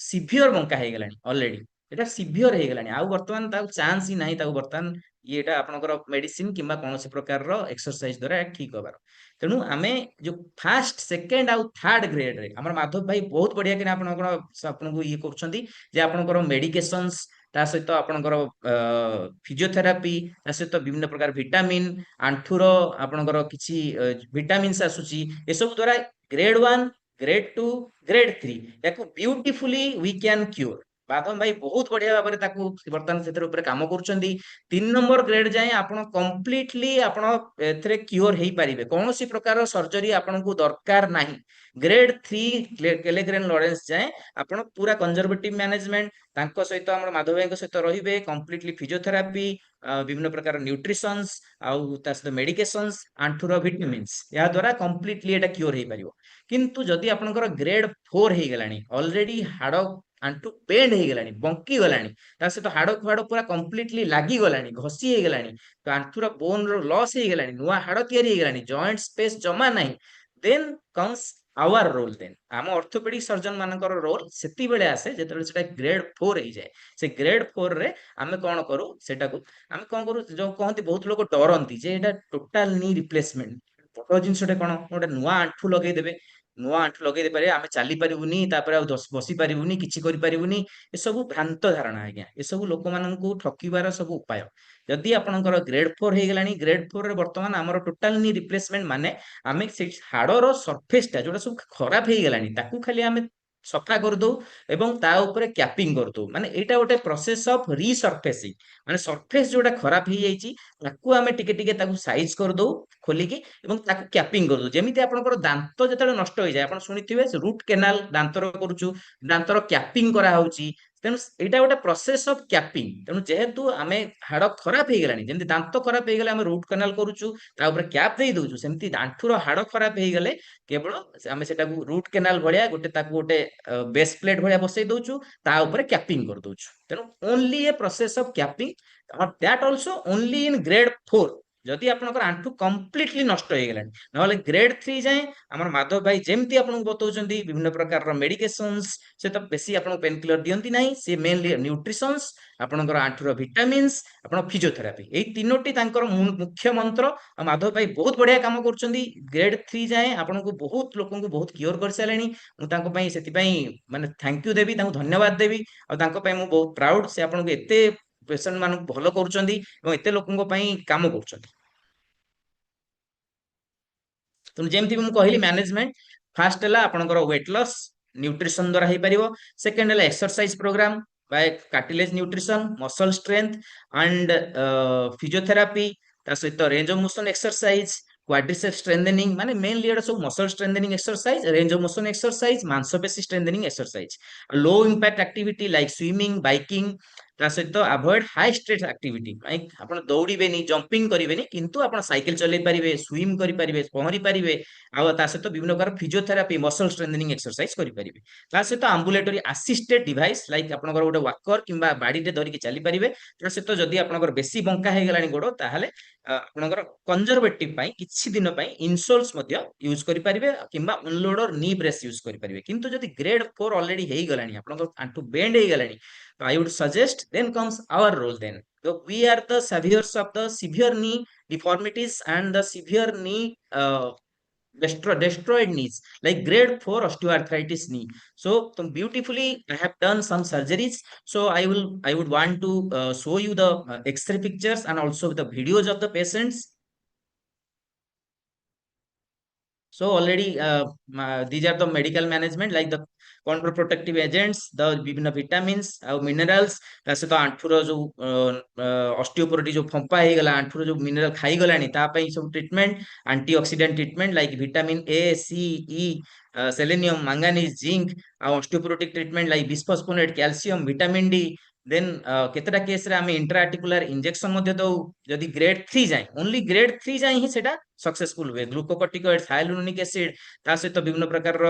ସିଭିଅର ବଙ୍କା ହେଇଗଲାଣି ଅଲରେଡି। ଏଟା ସିଭିଅର ହେଇଗଲାଣି, ଆଉ ବର୍ତ୍ତମାନ ତାକୁ ଚାନ୍ସ ହିଁ ନାହିଁ ତାକୁ ବର୍ତ୍ତମାନ ଇଏଟା ଆପଣଙ୍କର ମେଡିସିନ କିମ୍ବା କୌଣସି ପ୍ରକାରର ଏକ୍ସରସାଇଜ ଦ୍ୱାରା ଠିକ ହବାର। ତେଣୁ ଆମେ ଯୋଉ ଫାଷ୍ଟ, ସେକେଣ୍ଡ ଆଉ ଥାର୍ଡ ଗ୍ରେଡରେ ଆମର ମାଧବ ଭାଇ ବହୁତ ବଢିଆ କିନା ଆପଣଙ୍କର ଆପଣଙ୍କୁ ଇଏ କରୁଛନ୍ତି ଯେ ଆପଣଙ୍କର ମେଡିକେସନ୍ସ, ତା ସହିତ ଆପଣଙ୍କର ଫିଜିଓଥେରାପି, ତା ସହିତ ବିଭିନ୍ନ ପ୍ରକାର ଭିଟାମିନ, ଆଣ୍ଠୁର ଆପଣଙ୍କର କିଛି ଭିଟାମିନ୍ସ ଆସୁଛି, ଏସବୁ ଦ୍ୱାରା ଗ୍ରେଡ 1, ଗ୍ରେଡ 2, ଗ୍ରେଡ 3 ୟାକୁ ବ୍ୟୁଟିଫୁଲି ୱି କ୍ୟାନ କ୍ୟୁର। ବାଦମ ଭାଇ ବହୁତ ବଢିଆ ଭାବରେ ତାକୁ ବର୍ତ୍ତମାନ ସେଥିର ଉପରେ କାମ କରୁଛନ୍ତି। 3 ନମ୍ବର ଗ୍ରେଡ ଯାଏଁ ଆପଣ କମ୍ପ୍ଲିଟଲି ଆପଣ ଏଥିରେ କ୍ୟୁର ହେଇପାରିବେ, କୌଣସି ପ୍ରକାର ସର୍ଜରୀ ଆପଣଙ୍କୁ ଦରକାର ନାହିଁ। ଗ୍ରେଡ 3 କେଲେଗ୍ରେନ ଲରେନ୍ସ ଯାଏଁ ଆପଣ ପୁରା କନଜରଭେଟିଭ ମ୍ୟାନେଜମେଣ୍ଟ, ତାଙ୍କ ସହିତ ଆମର ମାଧବ ଭାଇଙ୍କ ସହିତ ରହିବେ, କମ୍ପ୍ଲିଟଲି ଫିଜିଓଥେରାପି, ବିଭିନ୍ନ ପ୍ରକାର ନ୍ୟୁଟ୍ରିସନ୍ସ, ଆଉ ତା ସହିତ ମେଡିକେସନ୍ସ, ଆଣ୍ଠୁର ଭିଟାମିନ୍ସ, ଏହା ଦ୍ୱାରା କମ୍ପ୍ଲିଟଲି ଏଟା କ୍ୟୁର ହେଇପାରିବ। କିନ୍ତୁ ଯଦି ଆପଣଙ୍କର ଗ୍ରେଡ 4 ହେଇଗଲାଣି, ଅଲରେଡି ହାଡ ଆଣ୍ଠୁ ବେଣ୍ଡ ହେଇଗଲାଣି, ବଙ୍କି ଗଲାଣି, ତା ସହିତ ହାଡକୁ ହାଡ ପୁରା କମ୍ପ୍ଲିଟଲି ଲାଗିଗଲାଣି, ଘଷି ହେଇଗଲାଣି, ତ ଆଣ୍ଠୁର ବୋନ ର ଲସ୍ ହେଇଗଲାଣି, ନୂଆ ହାଡ ତିଆରି ହେଇଗଲାଣି, ଜଏଣ୍ଟ ସ୍ପେସ ଜମା ନାହିଁ, ଦେନ୍ କମ୍ସ ଆୱାର ରୋଲ। ଦେନ୍ ଆମ ଅର୍ଥୋପେଡିକ ସର୍ଜନ ମାନଙ୍କର ରୋଲ ସେତିକିବେଳେ ଆସେ ଯେତେବେଳେ ସେଟା ଗ୍ରେଡ 4 ହେଇଯାଏ। ସେ ଗ୍ରେଡ 4 ରେ ଆମେ କଣ କରୁ, ସେଟାକୁ ଆମେ କଣ କରୁ, ଯୋଉ କହନ୍ତି ବହୁତ ଲୋକ ଡରନ୍ତି ଯେ ଏଇଟା ଟୋଟାଲ ନି ରିପ୍ଲେସମେଣ୍ଟ, ବଡ ଜିନିଷଟେ କଣ ଗୋଟେ ନୂଆ ଆଣ୍ଠୁ ଲଗେଇଦେବେ, ନୂଆ ଆଣ୍ଠୁ ଲଗେଇ ଦେଇପାରିବେ, ଆମେ ଚାଲି ପାରିବୁନି, ତାପରେ ଆଉ ବସି ପାରିବୁନି, କିଛି କରିପାରିବୁନି। ଏସବୁ ଭ୍ରାନ୍ତ ଧାରଣା ଆଜ୍ଞା, ଏସବୁ ଲୋକମାନଙ୍କୁ ଠକିବାର ସବୁ ଉପାୟ। ଯଦି ଆପଣଙ୍କର ଗ୍ରେଡ 4 ହେଇଗଲାଣି, ଗ୍ରେଡ 4 ରେ ବର୍ତ୍ତମାନ ଆମର ଟୋଟାଲ ନି ରିପ୍ଲେସମେଣ୍ଟ ମାନେ ଆମେ ସେଇ ହାଡର ସର୍ଫେସ ଟା ଯୋଉଟା ସବୁ ଖରାପ ହେଇଗଲାଣି ତାକୁ ଖାଲି ଆମେ ସଫା କରିଦଉ ଏବଂ ତା ଉପରେ କ୍ୟାପିଂ କରିଦଉ। ମାନେ ଏଇଟା ଗୋଟେ ପ୍ରୋସେସ ଅଫ ରିସର୍ଫେସିଂ, ମାନେ ସର୍ଫେସ ଯୋଉଟା ଖରାପ ହେଇଯାଇଛି ତାକୁ ଆମେ ଟିକେ ଟିକେ ତାକୁ ସାଇଜ କରିଦଉ ଖୋଲିକି, ଏବଂ ତାକୁ କ୍ୟାପିଂ କରିଦଉ। ଯେମିତି ଆପଣଙ୍କର ଦାନ୍ତ ଯେତେବେଳେ ନଷ୍ଟ ହେଇଯାଏ, ଆପଣ ଶୁଣିଥିବେ ରୁଟ କେନାଲ ଦାନ୍ତର କରୁଛୁ, ଦାନ୍ତର କ୍ୟାପିଂ କରାହଉଛି। ତେଣୁ ଏଇଟା ଗୋଟେ ପ୍ରୋସେସ ଅଫ କ୍ୟାପିଂ। ତେଣୁ ଯେହେତୁ ଆମେ ହାଡ ଖରାପ ହେଇଗଲାଣି, ଯେମିତି ଦାନ୍ତ ଖରାପ ହେଇଗଲେ ଆମେ ରୁଟ କେନାଲ କରୁଛୁ, ତା ଉପରେ କ୍ୟାପ ଦେଇ ଦଉଛୁ, ସେମିତି ଆଣ୍ଠୁର ହାଡ ଖରାପ ହେଇଗଲେ କେବଳ ଆମେ ସେଟାକୁ ରୁଟ କେନାଲ ଭଳିଆ ଗୋଟେ ତାକୁ ଗୋଟେ ବେସ୍ ପ୍ଲେଟ ଭଳିଆ ବସେଇ ଦଉଛୁ, ତା ଉପରେ କ୍ୟାପିଂ କରିଦଉଛୁ। ତେଣୁ only A process of capping, that also only in grade 4, ଯଦି ଆପଣଙ୍କର ଆଣ୍ଠୁ କମ୍ପ୍ଲିଟଲି ନଷ୍ଟ ହେଇଗଲାଣି। ନହେଲେ ଗ୍ରେଡ 3 ଯାଏଁ ଆମର ମାଧବ ଭାଇ ଯେମିତି ଆପଣଙ୍କୁ ବତଉଛନ୍ତି ବିଭିନ୍ନ ପ୍ରକାରର ମେଡିକେସନ୍ସ, ସେ ତ ବେଶୀ ଆପଣଙ୍କୁ ପେନ୍ କିଲର ଦିଅନ୍ତି ନାହିଁ, ସେ ମେନଲି ନ୍ୟୁଟ୍ରିସନ୍ସ, ଆପଣଙ୍କର ଆଣ୍ଠୁର ଭିଟାମିନ୍ସ, ଆପଣ ଫିଜିଓଥେରାପି, ଏଇ ତିନୋଟି ତାଙ୍କର ମୁଖ୍ୟ ମନ୍ତ୍ର। ଆଉ ମାଧବ ଭାଇ ବହୁତ ବଢିଆ କାମ କରୁଛନ୍ତି। ଗ୍ରେଡ 3 ଯାଏଁ ଆପଣଙ୍କୁ ବହୁତ ଲୋକଙ୍କୁ ବହୁତ କିଓର କରିସାରିଲେଣି। ମୁଁ ତାଙ୍କ ପାଇଁ ସେଥିପାଇଁ ମାନେ ଥ୍ୟାଙ୍କ ୟୁ ଦେବି, ତାଙ୍କୁ ଧନ୍ୟବାଦ ଦେବି। ଆଉ ତାଙ୍କ ପାଇଁ ମୁଁ ବହୁତ ପ୍ରାଉଡ, ସେ ଆପଣଙ୍କୁ ଏତେ ପେସେଣ୍ଟ ମାନଙ୍କୁ ଭଲ କରୁଛନ୍ତି ଏବଂ ଏତେ ଲୋକଙ୍କ ପାଇଁ କାମ କରୁଛନ୍ତି। ତେଣୁ ଯେମିତି ମୁଁ କହିଲି ମ୍ୟାନେଜମେଣ୍ଟ ଫାଷ୍ଟ ହେଲା ଆପଣଙ୍କର ୱେଟ୍ ଲସ୍, ନ୍ୟୁଟ୍ରିସନ ଦ୍ୱାରା ହେଇପାରିବ। ସେକେଣ୍ଡ ହେଲା exercise program by cartilage nutrition, muscle strength and physiotherapy, ତା ସହିତ range of motion exercise, quadricep strengthening, ମାନେ ମେନଲି ଏଟା ସବୁ muscle strengthening exercise, range of motion exercise, ମାଂସପେଶୀ strengthening exercise. Low impact activity like swimming, biking, ତା ସହିତ avoid high stress activity, ଆପଣ ଦୌଡ଼ିବେନି, jumping କରିବେନି, କିନ୍ତୁ ଆପଣ ସାଇକେଲ ଚଲେଇ ପାରିବେ, ସୁଇମ୍ କରିପାରିବେ, ପହଁରି ପାରିବେ। ଆଉ ତା ସହିତ ବିଭିନ୍ନ ପ୍ରକାର ଫିଜିଓଥେରାପି, ମସଲ ଷ୍ଟ୍ରେନ୍ଥେନିଂ ଏକ୍ସରସାଇଜ କରିପାରିବେ। ତା ସହିତ ଆମ୍ବୁଲେଟରୀ ଆସିଷ୍ଟେଡ ଡିଭାଇସ୍ ଲାଇକ୍ ଆପଣଙ୍କର ଗୋଟେ ୱାକର କିମ୍ବା ବାଡିଟେ ଧରିକି ଚାଲିପାରିବେ। ତା ସହିତ ଯଦି ଆପଣଙ୍କର ବେଶୀ ବଙ୍କା ହେଇଗଲାଣି ଗୋଡ, ତାହେଲେ ଆପଣଙ୍କର କନଜରଭେଟିଭ ପାଇଁ କିଛି ଦିନ ପାଇଁ ଇନସୋଲ୍ସ ମଧ୍ୟ ୟୁଜ କରିପାରିବେ କିମ୍ବା ଅନଲୋଡର ନି ବ୍ରେସ୍ ୟୁଜ କରିପାରିବେ। କିନ୍ତୁ ଯଦି ଗ୍ରେଡ 4 ଅଲରେଡି ହେଇଗଲାଣି, ଆପଣଙ୍କ ଆଣ୍ଠୁ ବେଣ୍ଡ ହେଇଗଲାଣି, I would suggest then comes our role then. So we are the saviors of the severe knee deformities and the severe knee destroyed knees like grade 4 osteoarthritis knee. So beautifully I have done some surgeries. So I would want to show you the X-ray pictures and also the videos of the patients. So already these are the medical management like the counter protective agents, the ବିଭିନ୍ନ vitamins ଆଉ minerals, ତା ସହିତ ଆଣ୍ଠୁର ଯୋଉ ଅଷ୍ଟିଓପୋରୋଟି ଯୋଉ ଫମ୍ପା ହେଇଗଲା, ଆଣ୍ଠୁର ଯୋଉ mineral ଖାଇଗଲାଣି, ତା ପାଇଁ ସବୁ treatment, antioxidant treatment like vitamin A, C, E, selenium, manganese, zinc, ଆଉ osteoporotic treatment like bisphosphonate, calcium, vitamin D. Then କେତେଟା କେସରେ ଆମେ ଇଣ୍ଟ୍ରାଆର୍ଟିକୁଲାର ଇଞ୍ଜେକ୍ସନ ମଧ୍ୟ ଦଉ। ଯଦି ଗ୍ରେଡ 3 ଯାଏ, ଓନ୍ଲି ଗ୍ରେଡ 3 ଯାଏ ହିଁ ସେଟା ସକ୍ସେସଫୁଲ ହୁଏ। ଗ୍ଲୁକୋକର୍ଟିକଏଡ୍, ହାୟାଲୁରୋନିକ ଏସିଡ, ତା ସହିତ ବିଭିନ୍ନ ପ୍ରକାରର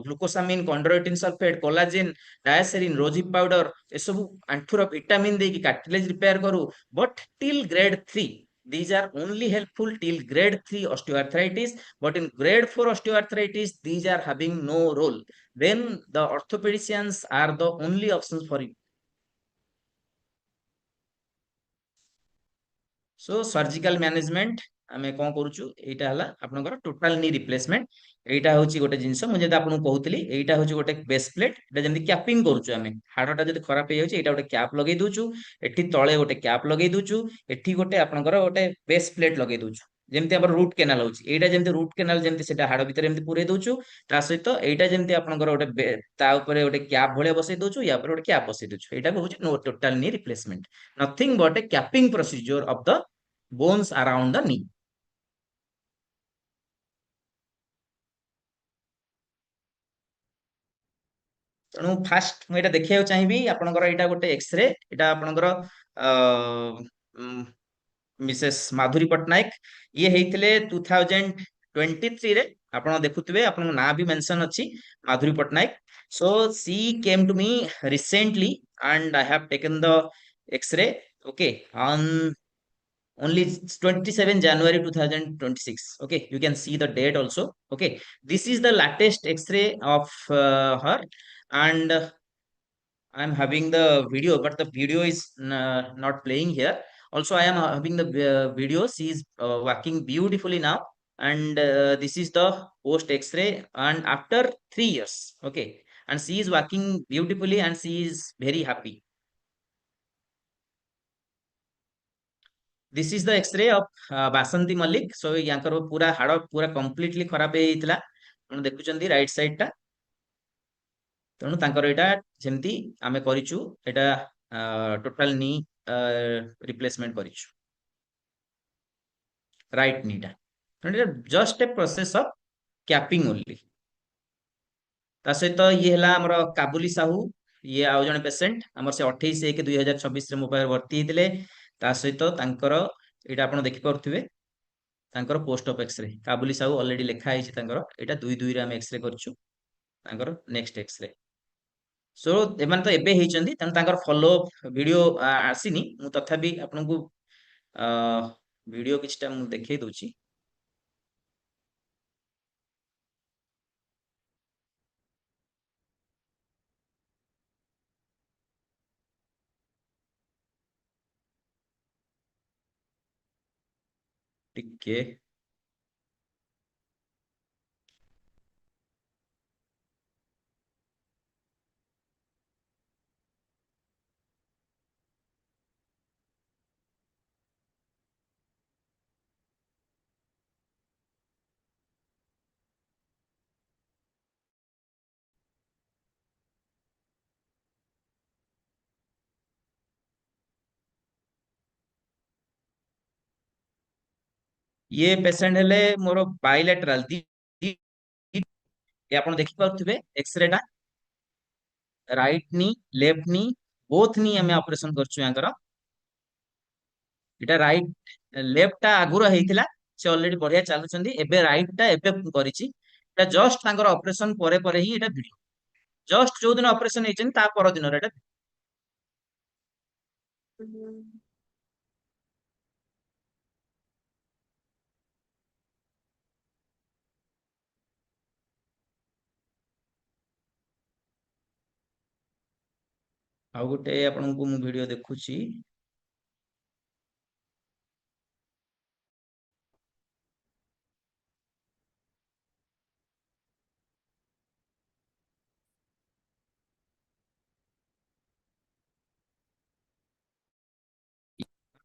ଗ୍ଲୁକୋସାମିନ, କଣ୍ଡ୍ରୋଇଟିନ ସଲଫେଟ, କୋଲାଜିନ, ଡାୟାସେରିନ, ରୋଜିବ ପାଉଡର, ଏସବୁ ଆଣ୍ଠୁର ଭିଟାମିନ ଦେଇକି କାର୍ଟିଲେଜ ରିପେୟାର କରୁ। But till grade 3 these are only helpful till grade 3 osteoarthritis, but in grade 4 osteoarthritis these are having no role. Then the orthopedicians are the only options for you. So surgical management आमे कौन करूछु, एटा हला आपनकर total knee replacement. एटा होची गोटे जिंस मु जदि आपन कहूतली, एटा होची गोटे बेस प्लेट, एटा जेमति कैपिंग करूछु आमे, हाडटा जदि खराब हे जाउची एटा गोटे कैप लगेई दोछु, एठी तळे गोटे कैप लगेई दोछु, एठी गोटे आपनकर गोटे बेस प्लेट लगेई दोछु। जेमति हमर रूट केनाल होची, एटा जेमति रूट केनाल जेमति सेटा हाड भीतर जेमति पुरे दोछु, ता सहित एटा जेमति आपनकर गोटे ता ऊपर गोटे कैप भले बसई दोछु, या ऊपर गोटे कैप बसई दोछु। एटा को होची no total knee replacement, nothing but a capping procedure of the bones around the knee. ତେଣୁ ଫାଷ୍ଟ ମୁଁ ଏଇଟା ଦେଖିବାକୁ ଚାହିଁବି, ଆପଣଙ୍କର ଏଇଟା ଗୋଟେ ଏକ୍ସରେ, ଏଇଟା ଆପଣଙ୍କର ମିସେସ୍ ମାଧୁରୀ ପଟ୍ଟନାୟକ, ଇଏ ହେଇଥିଲେ 2023 ରେ। ଆପଣ ଦେଖୁଥିବେ, ଆପଣଙ୍କ ନାଁ ବି ମେନସନ ଅଛି, ମାଧୁରୀ ପଟ୍ଟନାୟକ। ସୋ ସି କେମ୍ ଟୁ ମି recently and I have taken the X-ray, okay, on only 27 January 2026. Okay, you can see the date also. Okay, this is the latest x-ray of her. And I'm having the video, but the video is not playing here. Also, I am having the video. She is working beautifully now. And this is the post X-ray. And after 3 years, okay, and she is working beautifully, and she is very happy. This is the X-ray of Basanti Malik. So याकर पूरा हाड़ पूरा completely खराब ହେଇଥିଲା ଆପଣ ଦେଖୁଛନ୍ତି right side ଟା। ତେଣୁ ତାଙ୍କର ଏଇଟା ଯେମିତି ଆମେ କରିଛୁ ଏଇଟା ଟୋଟାଲ ନି ରିପ୍ଲେସମେଣ୍ଟ କରିଛୁ ରାଇଟ୍ ନିଟା। ତେଣୁ ଏଇଟା just a process of capping only. ତା ସହିତ ଇଏ ହେଲା ଆମର କାବୁଲି ସାହୁ। ଇଏ ଆଉ ଜଣେ ପେସେଣ୍ଟ ଆମର ସେ 28/1/2026 ରେ ମୋ ପାଖରେ ଭର୍ତ୍ତି ହେଇଥିଲେ। ତା ସହିତ ତାଙ୍କର ଏଇଟା ଆପଣ ଦେଖିପାରୁଥିବେ ତାଙ୍କର post of x-ray Kabuli Sahu already ଲେଖା ହେଇଛି ତାଙ୍କର। ଏଇଟା 2/2 ରେ ଆମେ ଏକ୍ସରେ କରିଛୁ ତାଙ୍କର ନେକ୍ସଟ ଏକ୍ସରେ। ସୋ ଏମାନେ ତ ଏବେ ହେଇଛନ୍ତି ତେଣୁ ତାଙ୍କର ଫଲୋ ଭିଡିଓ ଆସିନି। ମୁଁ ତଥାପି ଆପଣଙ୍କୁ ଭିଡିଓ କିଛିଟା ମୁଁ ଦେଖେଇ ଦଉଛି। ଟିକେ ଇଏ ପେସେଣ୍ଟ ହେଲେ ମୋର ବାଇଲେଟରାଲ ଆପଣ ଦେଖିପାରୁଥିବେ ଏକ୍ସରେ ଟା ରାଇଟ ନି ଲେଫ୍ଟ ନି ବୋଥ ନି ଆମେ ଅପରେସନ କରିଛୁ ୟାଙ୍କର। ଏଟା ରାଇଟ ଲେଫ୍ଟ ଟା ଆଗରୁ ହେଇଥିଲା ସେ ଅଲରେଡି ବଢିଆ ଚାଲୁଛନ୍ତି। ଏବେ ରାଇଟ ଟା ଏବେ କରିଛି। ଏଟା ଜଷ୍ଟ ତାଙ୍କର ଅପରେସନ ପରେ ପରେ ହିଁ ଏଟା ଭିଡିଓ। ଜଷ୍ଟ ଯୋଉ ଦିନ ଅପରେସନ ହେଇଛନ୍ତି ତା ପର ଦିନର ଏଟା। ଆଉ ଗୋଟେ ଆପଣଙ୍କୁ ମୁଁ ଭିଡିଓ ଦେଖୁଛି।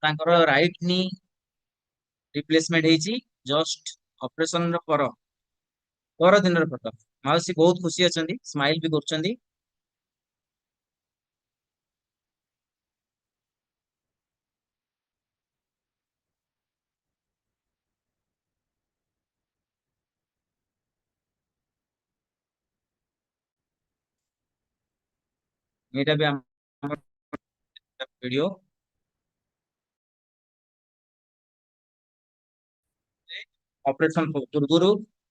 ତାଙ୍କର ରାଇଟ ନି ରିପ୍ଲେସମେଣ୍ଟ ହେଇଛି ଜଷ୍ଟ ଅପରେସନ ର ପର ଦିନର ଫଟୋ। ମାଉସୀ ବହୁତ ଖୁସି ଅଛନ୍ତି, ସ୍ମାଇଲ ବି କରୁଛନ୍ତି। ଏଇଟା ବି ଆମର ଭିଡିଓ ଅପରେସନ ପୂର୍ବରୁ,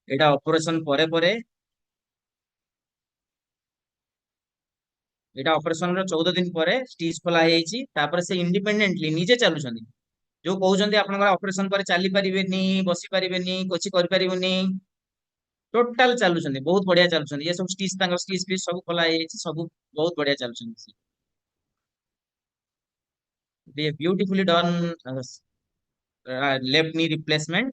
ଏଇଟା ଅପରେସନ ପରେ ପରେ। ଏଇଟା ଅପରେସନ ର 14 ଦିନ ପରେ ଷ୍ଟିଚ୍ ଖୋଲା ହେଇଯାଇଛି। ତାପରେ ସେ ଇଣ୍ଡିପେଣ୍ଡେଣ୍ଟଲି ନିଜେ ଚାଲୁଛନ୍ତି। ଯୋଉ କହୁଛନ୍ତି ଆପଣଙ୍କର ଅପରେସନ ପରେ ଚାଲି ପାରିବେନି, ବସି ପାରିବେନି, କିଛି କରିପାରିବେନି, ଟୋଟାଲ ଚାଲୁଛନ୍ତି, ବହୁତ ବଢିଆ ଚାଲୁଛନ୍ତି। ଏ ସବୁ ଷ୍ଟିଚ୍ ତାଙ୍କର ଷ୍ଟିଚ୍ ଫିଚ୍ ସବୁ ଖୋଲା ହେଇଯାଇଛି, ସବୁ ବହୁତ ବଢିଆ ଚାଲୁଛନ୍ତି। ବ୍ୟୁଟିଫୁଲି ଡନ୍ ଲେଫ୍ଟ ନି replacement.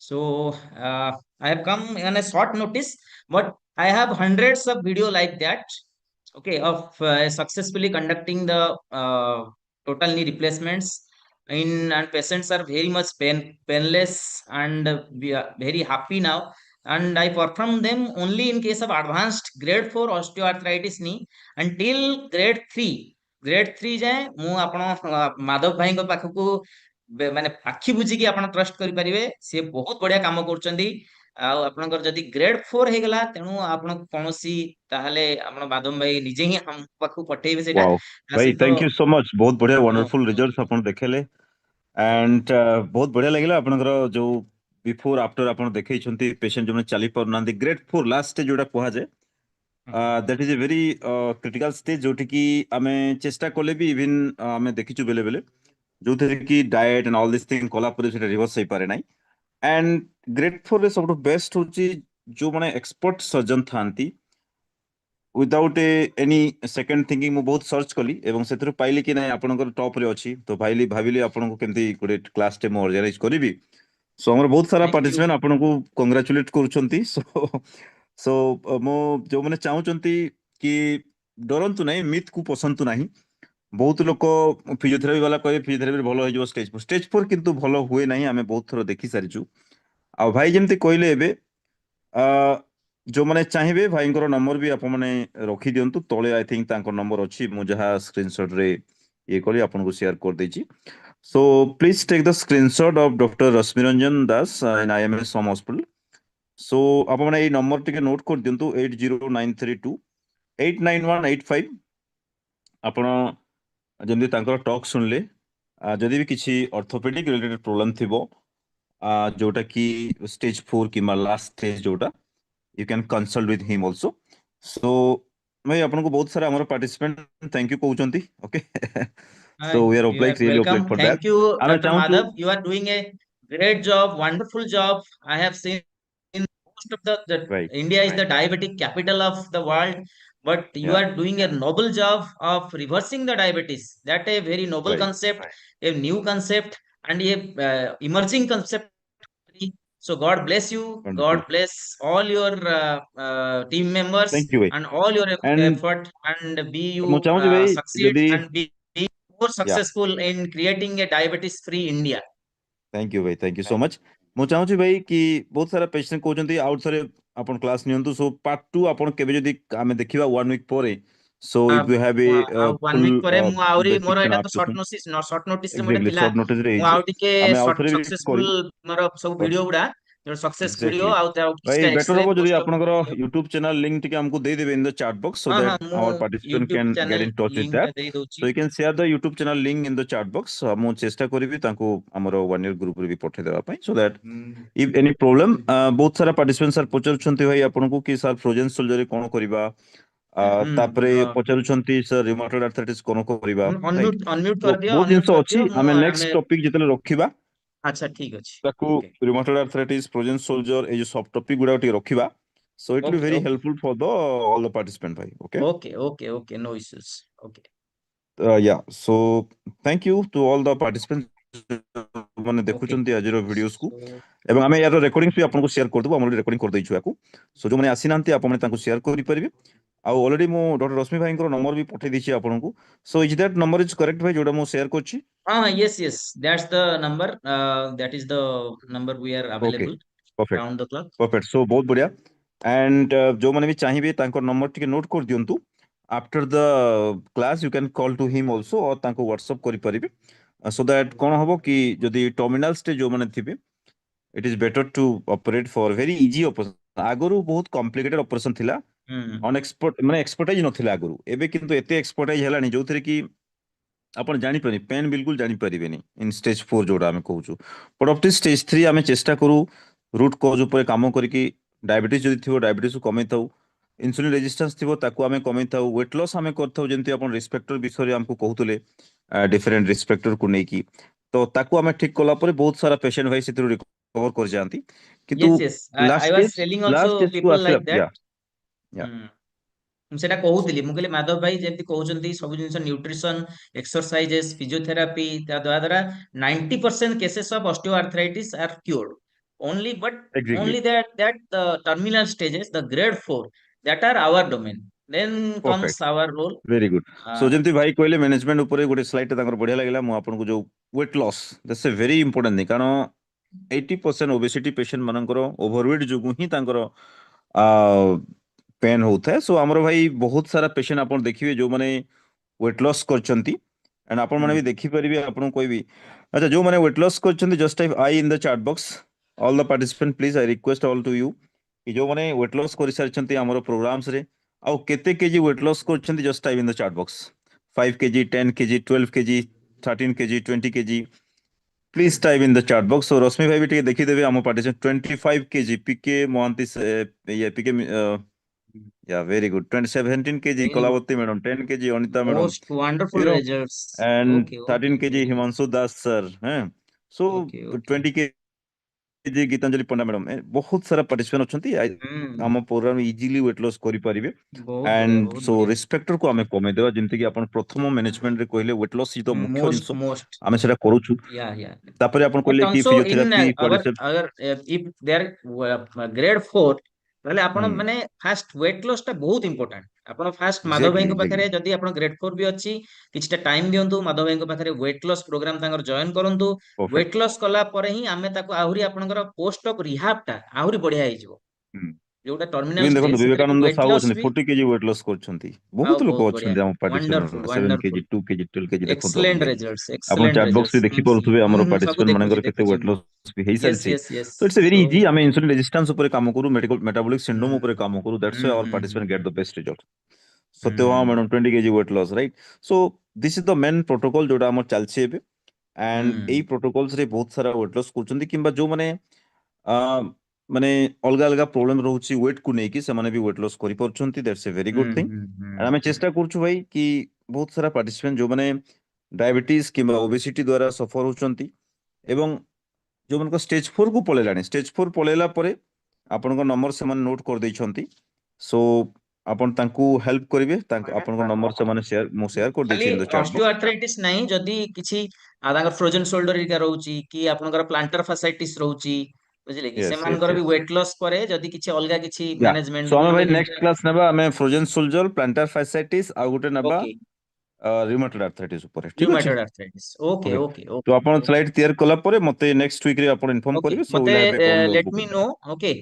So I have come in a short notice, but I have hundreds of video like that. Okay, of successfully conducting the total knee replacements in, and patients are very much painless, and we are very happy now. And I perform them only in case of advanced grade 4 osteoarthritis knee until grade 3। grade 3 ଯାଏ ମୁଁ ଆପଣ ମାଧବ ଭାଇଙ୍କ ପାଖକୁ ମାନେ ଆଖି ବୁଝିକି ଆପଣ trust କରିପାରିବେ। ସିଏ ବହୁତ ବଢିଆ କାମ କରୁଛନ୍ତି। ଆଉ ଆପଣଙ୍କର ଯଦି ଗ୍ରେଡ 4 ହେଇଗଲା ତେଣୁ ଆପଣ କୌଣସି ତାହେଲେ ଆପଣ ବାଦମ ଭାଇ ନିଜେ ହିଁ ଆମ ପାଖକୁ ପଠେଇବେ ସେଇଟା। वाओ ତା भाई, ସହିତ थैंक यू सो मच। बहुत बढ़िया ମୁଁ वंडरफुल रिजल्ट्स अपन देखेले। एंड बहुत बढ़िया लगिला आपनकर जो बिफोर आफ्टर आपण देखैछंती पेशेंट जो चली पार ना ग्रेड 4 लास्ट स्टेज जोटा कहा जाए that is a very critical stage जोटी की आमे चेष्टा कले भी इवन आमे देखिछु बेले बेले जो थे कि diet and all this thing कला पर सेटा रिवर्स होई पारे नाही एंड ग्रेड 4 रे सबटो बेस्ट होची जो माने एक्सपर्ट सर्जन थांती विदाउट एनी सेकंड थिंकिंग मु बहुत सर्च कली एवं सेथरो पाइली कि नाही आपनकर टॉप रे अछि तो भाविली आपनको केमती गुडे क्लास टे मो ऑर्गेनाइज करिवि सो हमर बहुत सारा थैंक यू। पार्टिसिपेंट आपनको कांग्रेचुलेट करूछंती सो मो जो माने चाहूचंती कि डरंतु नाही मिथ को पसंतु नाही बहुत लोक फिजियोथेरापी वाला कहे फिजियोथेरापी भलो हो स्टेज 4 किंतु भलो हुए नाही आमे बहुत थरो देखि सारिछु आ भाई जेमती कहले एबे जो माने चाहिए भाई नंबर भी आपण माने रखी दियंतु तळे आई थिंक तांको नंबर अछि मु जहा स्क्रीनशॉट रे ये करी आपन को शेयर कर देछि so please take the screenshot of doctor Rashmi Ranjan Das in IMS SUM hospital so आपण माने ए नंबर टिके नोट कर दियंतु 80932 89185 आपण जेमती तांकर टॉक सुनले जदि भी किछि ऑर्थोपेडिक रिलेटेड प्रॉब्लम थिबो जोटा कि स्टेज 4 कि लास्ट स्टेज जोटा you can consult with him also so भाई आपनको बहुत सारा हमारा पार्टिसिपेंट थैंक यू कहउचंती okay so we are You are obliged really welcome. obliged for that Thank you, आमे Dr. चाहूचु Madhav. You are doing a great job, wonderful job. I have seen in most of the right India is the diabetic capital of the world, but you yeah are doing a noble job of reversing the diabetes. That a very noble right concept, a new concept, and a emerging concept. So God bless you. wonderful God bless all your team members thank you भाई and all your and effort, and be ମୁଁ you ଚାହୁଁଛି ଭାଇ succeed ଯଦି and be more yeah successful in creating a diabetes free India. Thank you भाई thank you so much ମୁଁ ଚାହୁଁଛି ଭାଇ କି ବହୁତ ସାରା ପେସେଣ୍ଟ କହୁଛନ୍ତି ଆଉ ଥରେ ଆପଣ କ୍ଲାସ ନିଅନ୍ତୁ ସୋ ପାର୍ଟ 2 ଆପଣ କେବେ ଯଦି ଆମେ ଦେଖିବା 1 ୱିକ୍ ପରେ so uh, if you have a ଆଉ 1 ୱିକ୍ ଫୁଲ୍ ପରେ ମୁଁ ଆହୁରି ମୋର ବେସିକ୍ ଏଇଟା ତ ଆପ୍ଟିଟ୍ୟୁଡ ସର୍ଟ ନୋଟିସ ରେ ଗୋଟେ ଏକ୍ସାକ୍ଟଲି ଥିଲା। ସର୍ଟ ନୋଟିସ ରେ ମୁଁ ହେଇଛି ଆଉ ଟିକେ ଆମେ ଆଉ ଥରେ ବି ସକ୍ସେସଫୁଲ କରିବୁ ମୋର ସବୁ ଭିଡିଓ ଗୁଡା ସକ୍ସେସ ଭିଡିଓ Exactly. ଆଉ भाई କିଛିଟା बेटर ଏକ୍ସରେ होबो जदि ପୋଷ୍ଟ आपनकर YouTube चैनल लिंक टिके हमको दे देबे in the chat box so ହଁ ହଁ that ମୁଁ our participant YouTube can get channel in touch with link ଟା that. ଦେଇ ଦଉଛି। So you can share the YouTube channel link in the chat box. ମୁଁ ଚେଷ୍ଟା କରିବି ତାଙ୍କୁ ଆମର 1 year group ରେ ବି ପଠେଇ ଦେବା ପାଇଁ so that if any problem ବହୁତ ସାରା participant sir ପଚାରୁଛନ୍ତି ଭାଇ ଆପଣଙ୍କୁ କି ସାର୍ frozen soldier ରେ କଣ କରିବା ତାପରେ ପଚାରୁଛନ୍ତି ସାର୍ rheumatoid arthritis କଣ କରିବା ରାଇଟ ଅନମ୍ୟୁଟ ତ କରିଦିଅ ବହୁତ ଅନମ୍ୟୁଟ ଜିନିଷ ଅଛି କରିଦିଅ ମୁଁ ଆମେ ଆମେ ନେକ୍ସଟ ଟପିକ ଯେତେବେଳେ ରଖିବା ଆଚ୍ଛା ଠିକ ଅଛି। ତାକୁ okay rheumatoid arthritis frozen soldier ଏଇ ଯୋଉ ସବ ଟପିକ ଗୁଡାକ ଟିକେ ରଖିବା so it will be okay very okay helpful for the all the participant bhai okay okay okay okay no issues okay yeah so thank you to all the participants ମାନେ okay ଦେଖୁଛନ୍ତି ଆଜିର videos କୁ सो ଏବଂ ଆମେ ୟାର recording ବି ଆପଣଙ୍କୁ share କରିଦେବୁ ଆମର ରେକର୍ଡିଂ କରିଦେଇଛୁ ୟାକୁ ସୋ ଯୋଉମାନେ ଆସିନାହାନ୍ତି ଆପଣମାନେ ତାଙ୍କୁ ସେୟାର କରିପାରିବେ ଆଉ ଅଲରେଡି ମୁଁ ଡକ୍ଟର ରଶ୍ମି ଭାଇଙ୍କର ନମ୍ବର ବି ପଠେଇ ଦେଇଛି ଆପଣଙ୍କୁ so is that number is correct ଭାଇ ଯୋଉଟା ମୁଁ ସେୟାର କରିଛି हाँ yes yes that's the number that is the number we are okay available perfect round the clock perfect so बहुत बढ़िया एंड ଯୋଉମାନେ ବି ଚାହିଁବେ ତାଙ୍କ ନମ୍ବର ଟିକେ ନୋଟ୍ କରିଦିଅନ୍ତୁ after the class you can call to him also ଆଉ ତାଙ୍କୁ WhatsApp କରିପାରିବେ ସୋ ଦ୍ୟାଟ୍ କଣ ହବ କି ଯଦି ଟର୍ମିନାଲ ଷ୍ଟେଜ ଯୋଉମାନେ ଥିବେ it is better to operate for very easy operation आगुरु बहुत कॉम्प्लिकेटेड ऑपरेशन थिला हम्म अनएक्सपर्ट माने एक्सपर्टाइज नथिला आगुरु एबे किंतु एते एक्सपर्टाइज हेलानी जोथरे कि आपण जानि पारि पेन बिल्कुल जानि परिबेनी इन स्टेज 4 जोडा हमें कहउछु बट अप टू स्टेज 3 हमें चेष्टा करू रूट कॉज ऊपर काम करिकि डायबिटीज जदि थिबो डायबिटीज को कमै थाउ इन्सुलिन रेजिस्टेंस थिबो ताकू हमें कमै थाउ वेट लॉस हमें करथाउ जेंति आपण रिस्पेक्टर विषय हमको कहउतले डिफरेंट रिस्पेक्टर को नेकी तो ताकू हमें ठीक कला पर बहुत सारा पेशेंट भाई सितरु रिकवर कर जांती किंतु yes yes I was telling also last stage को people आसे like that या ମୁଁ ସେଟା କହୁଥିଲି ମୁଁ କହିଲି ମାଧବ ଭାଇ ଯେମିତି କହୁଛନ୍ତି ସବୁ ଜିନିଷ ନ୍ୟୁଟ୍ରିସନ ଏକ୍ସରସାଇଜେସ୍ ଫିଜିଓଥେରାପି ତା ଦ୍ୱାରା 90% cases of osteoarthritis are cured only but exactly only that the terminal stages the grade 4 that are our domain then comes perfect our role very good so uh, जेमती भाई कहले मैनेजमेंट ऊपर गोटे slide तांकर बढ़िया लागला मु आपन को जो weight loss that's a very important thing कारण 80% ओबेसिटी पेशेंट मानकर ओवरवेट जोगु ही तांकर पेन होता है सो हमर भाई बहुत सारा पेशेंट आपण देखिबे जो माने वेट लॉस करचंती एंड आपण माने भी देखि परिबे आपण कोई भी अच्छा जो माने वेट लॉस करचंती just type I in the chat box all the participant please I request all to you कि जो माने वेट लॉस करि सारचंती हमर प्रोग्राम्स रे आउ केते केजी वेट लॉस करचंती just type in the chat box 5 KG 10 KG 12 KG 13 KG 20 KG please type in the chat box. So Rashmi भाई भी टिके देखि देबे हम पार्टिसिपेंट 25 केजी पीके मोहंती से ये पीके या very good 20 17 KG Very good. Kalavati madam 10 KG Anita madam Most wonderful you know results. And Okay, 13 okay. KG Very good. Himanshu Das sir हैं so Okay, okay. 20 KG Gitanjali Panda madam बहुत सारा पार्टिसिपेंट अछंती Hmm. हम प्रोग्राम इजीली वेट लॉस करि परिबे बहुत बढ़िया, and बहुत सो बढ़िया. रिस्पेक्टर को हमें कमे देवा जिनते कि अपन प्रथम मैनेजमेंट रे कहले वेट लॉस ही तो मुख्य Most, जिंस most. आमे सेटा करूछु Yeah. तापरे अपन But कहले कि also in physiotherapy our quadriceps if they are grade 4 ତାହେଲେ ଆପଣ हम्म ମାନେ ଫାଷ୍ଟ ୱେଟ୍ ଲସ୍ ଟା ବହୁତ ଇମ୍ପୋର୍ଟାଣ୍ଟ। ଆପଣ ଫାଷ୍ଟ ମାଧବ एग्जैक्टली ଭାଇଙ୍କ ପାଖରେ एग्जैक्टली ଯଦି ଆପଣ ଗ୍ରେଡ୍ 4 ବି ଅଛି କିଛିଟା ଟାଇମ ଦିଅନ୍ତୁ, ମାଧବ ଭାଇଙ୍କ ପାଖରେ ୱେଟ୍ ଲସ୍ ପ୍ରୋଗ୍ରାମ ତାଙ୍କର ଜଏନ କରନ୍ତୁ। ୱେଟ୍ परफेक्ट ଲସ୍ କଲା ପରେ ହିଁ ଆମେ ତାକୁ ଆହୁରି ଆପଣଙ୍କର ପୋଷ୍ଟ ଅଫ୍ ରିହାବ ଟା ଆହୁରି ବଢିଆ ହେଇଯିବ। ଯୋଉଟା ଟର୍ମିନାଲ इवन ଷ୍ଟେଜ देखो ସେଥିରେ विवेकानंद ୱେଟ୍ साहू ଲସ୍ अच्छे ବି 40 केजी वेट लॉस करछंती ଆଉ बहुत लोग ବହୁତ ବଢିଆ। अच्छे हम ୱଣ୍ଡରଫୁଲ पार्टिसिपेंट 7 ୱଣ୍ଡରଫୁଲ केजी 2 केजी 12 केजी देखो ଏକ୍ସଲେଣ୍ଟ हमके ରେଜଲ୍ଟସ ଆପଣ ଏକ୍ସଲେଣ୍ଟ ଚାଟ ବକ୍ସ ରେ ରେଜଲ୍ଟସ। ଦେଖି ପାରୁଥିବେ ଆମର ସବୁ ପାର୍ଟିସିପେଣ୍ଟ ଦେଖୁଛି ମାନଙ୍କର କେତେ ଦେଖୁଛି ୱେଟ ମୁଁ। ଲସ୍ ବି ହେଇ ୟେସ୍ ସାରିଛି ୟେସ୍ ୟେସ୍ ତ ଇଟ୍ସ ଭେରି ସୋ ଇଜି ଆମେ ଇନସୁଲିନ ରେଜିଷ୍ଟାନ୍ସ ଉପରେ କାମ କରୁ ମେଟାବolic ହୁଁ ସିଣ୍ଡ୍ରୋମ ଉପରେ କାମ କରୁ ଦ୍ୟାଟ୍ସ ହୁଁ व्हाई आवर ହୁଁ पार्टिसिपेंट ହୁଁ get the best result Satyabhama ହୁଁ madam 20 KG weight loss right so this is the main protocol जोटा हमर चालछि एबे एंड एई ହୁଁ प्रोटोकॉल्स रे बहुत सारा वेट लॉस करछंती किंबा जो माने आ माने अलग अलग प्रॉब्लम रहउछि वेट को नेकी से माने भी वेट लॉस करि परछंती that's a very good thing and हमें ହୁଁ चेष्टा करछु भाई कि बहुत सारा पार्टिसिपेंट जो माने डायबिटीज किंबा ओबेसिटी द्वारा सफर होचंती ଏବଂ ଯୋଉମାନଙ୍କ ଷ୍ଟେଜ 4 କୁ ପଳେଇଲାଣି ଷ୍ଟେଜ 4 ପଳେଇଲା ପରେ ଆପଣଙ୍କ ନମ୍ବର ସେମାନେ ନୋଟ୍ କରିଦେଇଛନ୍ତି ସୋ ଆପଣ ତାଙ୍କୁ ହେଲ୍ପ କରିବେ ଆପଣଙ୍କ ନମ୍ବର ସେମାନେ ସେୟାର ମୁଁ ସେୟାର ଖାଲି କରିଦେଇଛି ଇନ ଦ ଚାଟ୍ ବକ୍ସ ଅସ୍ଟିଓଆର୍ଥ୍ରାଇଟିସ୍ ନାହିଁ, ଯଦି କିଛି ତାଙ୍କର ଫ୍ରୋଜେନ ସୋଲ୍ଡର ହେରିକା ରହୁଛି କି ଆପଣଙ୍କର ପ୍ଲାଣ୍ଟାର ଫାସାଇଟିସ୍ ରହୁଛି, ବୁଝିଲେ କି ୟେସ୍ ୟେସ୍ ସେମାନଙ୍କର ବି ୟେସ୍ ୱେଟ୍ ଲସ୍ ପରେ ଯଦି କିଛି ଅଲଗା କିଛି ୟା ମ୍ୟାନେଜମେଣ୍ଟ ସୋ ଆମେ ନହେଲେ ଭାଇ ନେକ୍ସଟ ଯେମିତି କ୍ଲାସ୍ ନେବା ଆମେ ଫ୍ରୋଜେନ ସୋଲଜର ପ୍ଲାଣ୍ଟାର ଫାଇସାଇଟିସ୍ ଆଉ ଗୋଟେ ନେବା ଓକେ ରିମେଟଏଡ୍ ଆର୍ଥରାଇଟିସ୍ ଉପରେ ଠିକ ଅଛି rheumatoid arthritis okay okay okay ତ ଓକେ ଆପଣ ଓକେ ସ୍ଲାଇଡ୍ ତିଆରି କଲା ପରେ ମତେ ନେକ୍ସଟ ୱିକ୍ ରେ ଆପଣ ଇନଫର୍ମ ଓକେ କରିବେ ସୋ ମତେ will have a call let book me no okay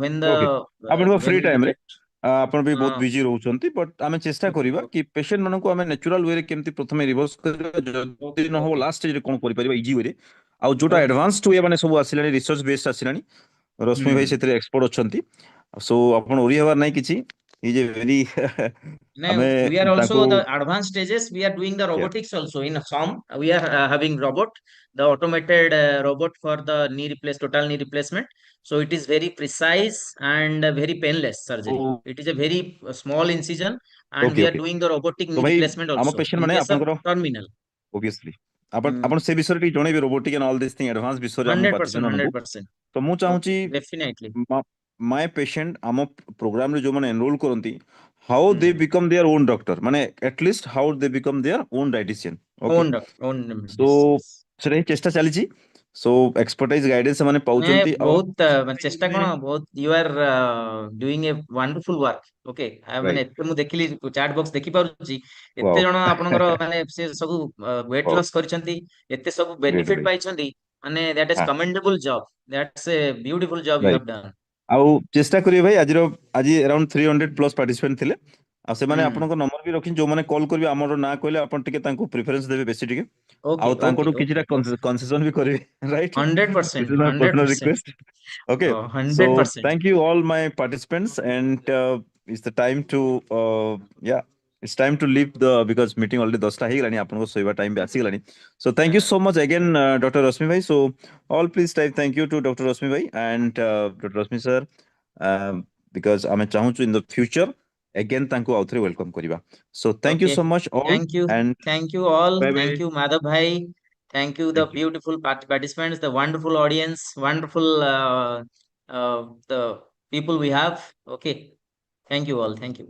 when the okay ଆପଣଙ୍କ ଫ୍ରି व्हेन द ଟାଇମ ରେ डेट ଆପଣ ବି ବହୁତ ବିଜି ରହୁଛନ୍ତି ବଟ୍ ଆମେ ଚେଷ୍ଟା ओके କରିବା କି ପେସେଣ୍ଟ ମାନଙ୍କୁ ଆମେ ନ୍ୟାଚୁରାଲ ୱେରେ କେମିତି ପ୍ରଥମେ ରିଭର୍ସ କରିବା ଯଦି ओके ନ ହବ ओके ଲାଷ୍ଟ ଷ୍ଟେଜରେ କଣ କରିପାରିବା ଇଜି ୱେରେ ଆଉ ଯୋଉଟା ओके ଆଡଭାନ୍ସ ୱେ ମାନେ ସବୁ ଆସିଲାଣି ରିସର୍ଚ୍ଚ ବେସ୍ଡ ଆସିଲାଣି ରଶ୍ମି ଭାଇ ସେଥିରେ ଏକ୍ସପର୍ଟ ଅଛନ୍ତି ସୋ ଆପଣ ଓରି ହେବାର ନାହିଁ କିଛି ଇଜ ଏ ଭେରି Now, ଆମେ we are also ତାଙ୍କୁ the advanced stages. We are doing the yeah, robotics also in some. We are having robot, the automated robot for the total knee replacement. So it is very precise and very painless surgery. so It is a very small incision, and okay we are okay doing the robotic ତ knee ଭାଇ replacement ଆମ also patient in ମାନେ case of ଆପଣଙ୍କର terminal. obviously ଆପଣ ଆପଣ ସେ ବିଷୟରେ ଟିକେ ଜଣେଇବେ robotic and all this thing advance ବିଷୟରେ ଆମ 100%, ପାର୍ଟିସିପେଣ୍ଟ ମାନଙ୍କୁ 100%. ତ ମୁଁ ଚାହୁଁଛି Okay, definitely. माय पेशेंट आम प्रोग्राम रे जो माने एनरोल करंती how they Hmm. Become their own doctor माने at least how they become their own dietitian okay Own doctor, own. So Yes, yes. ସେଟା ହିଁ ଚେଷ୍ଟା ଚାଲିଛି ସୋ ଏକ୍ସପର୍ଟାଇଜ ଗାଇଡେନ୍ସ ସେମାନେ मैं ପାଉଛନ୍ତି ଆଉ बहुत ମାନେ ଚେଷ୍ଟା କଣ ବହୁତ you are doing a wonderful work okay ମାନେ ରାଇଟ ଏତେ ମୁଁ ଦେଖିଲି ଚାଟ୍ ବକ୍ସ ଦେଖି ପାରୁଛି ୱାଓ ଏତେ ଜଣ ଆପଣଙ୍କର ମାନେ ସେ ସବୁ ୱେଟ୍ ୱାଓ ଲସ୍ କରିଛନ୍ତି, ଏତେ ସବୁ ଗ୍ରେଟ୍ ବେନିଫିଟ ଗ୍ରେଟ୍ ପାଇଛନ୍ତି, ମାନେ ଦ୍ୟାଟ ଇଜ ହଁ commendable job, that's a beautiful job you right have done. ଆଉ ଚେଷ୍ଟା କରିବେ ଭାଇ ଆଜି ଆରାଉଣ୍ଡ 300 ପ୍ଲସ୍ ପାର୍ଟିସିପେଣ୍ଟ ଥିଲେ ଆଉ ସେମାନେ ହୁଁ ଆପଣଙ୍କ ନମ୍ବର ବି ରଖିଛନ୍ତି ଯୋଉମାନେ କଲ୍ କରିବେ ଆମର ନାଁ କହିଲେ ଆପଣ ଟିକେ ତାଙ୍କୁ ପ୍ରିଫରେନ୍ସ ଦେବେ ବେଶୀ ଟିକେ ଓକେ ଆଉ ଓକେ ତାଙ୍କଠୁ ଓକେ କିଛିଟା ଓକେ କନସେସନ ବି କରିବେ right this 100%, is my hundred personal percent request okay so 100%. thank you all my participants and it's the time to yeah it's time to leave the because meeting already 10 ଟା ହେଇଗଲାଣି ଆପଣଙ୍କ ଶୋଇବା time ବି ଆସିଗଲାଣି so thank you so much again dr rashmi bhai so all please type thank you to dr rashmi bhai and dr rashmi sir um, because ଆମେ ଚାହୁଁଛୁ in the future again ତାଙ୍କୁ ଆଉଥରେ welcome କରିବା so thank you Okay. so much all Thank you. and Thank you all. bye bye Thank you, Madhav Bhai. Thank you, the thank you beautiful participants, the wonderful audience, wonderful the people we have. Okay. Thank you all. Thank you.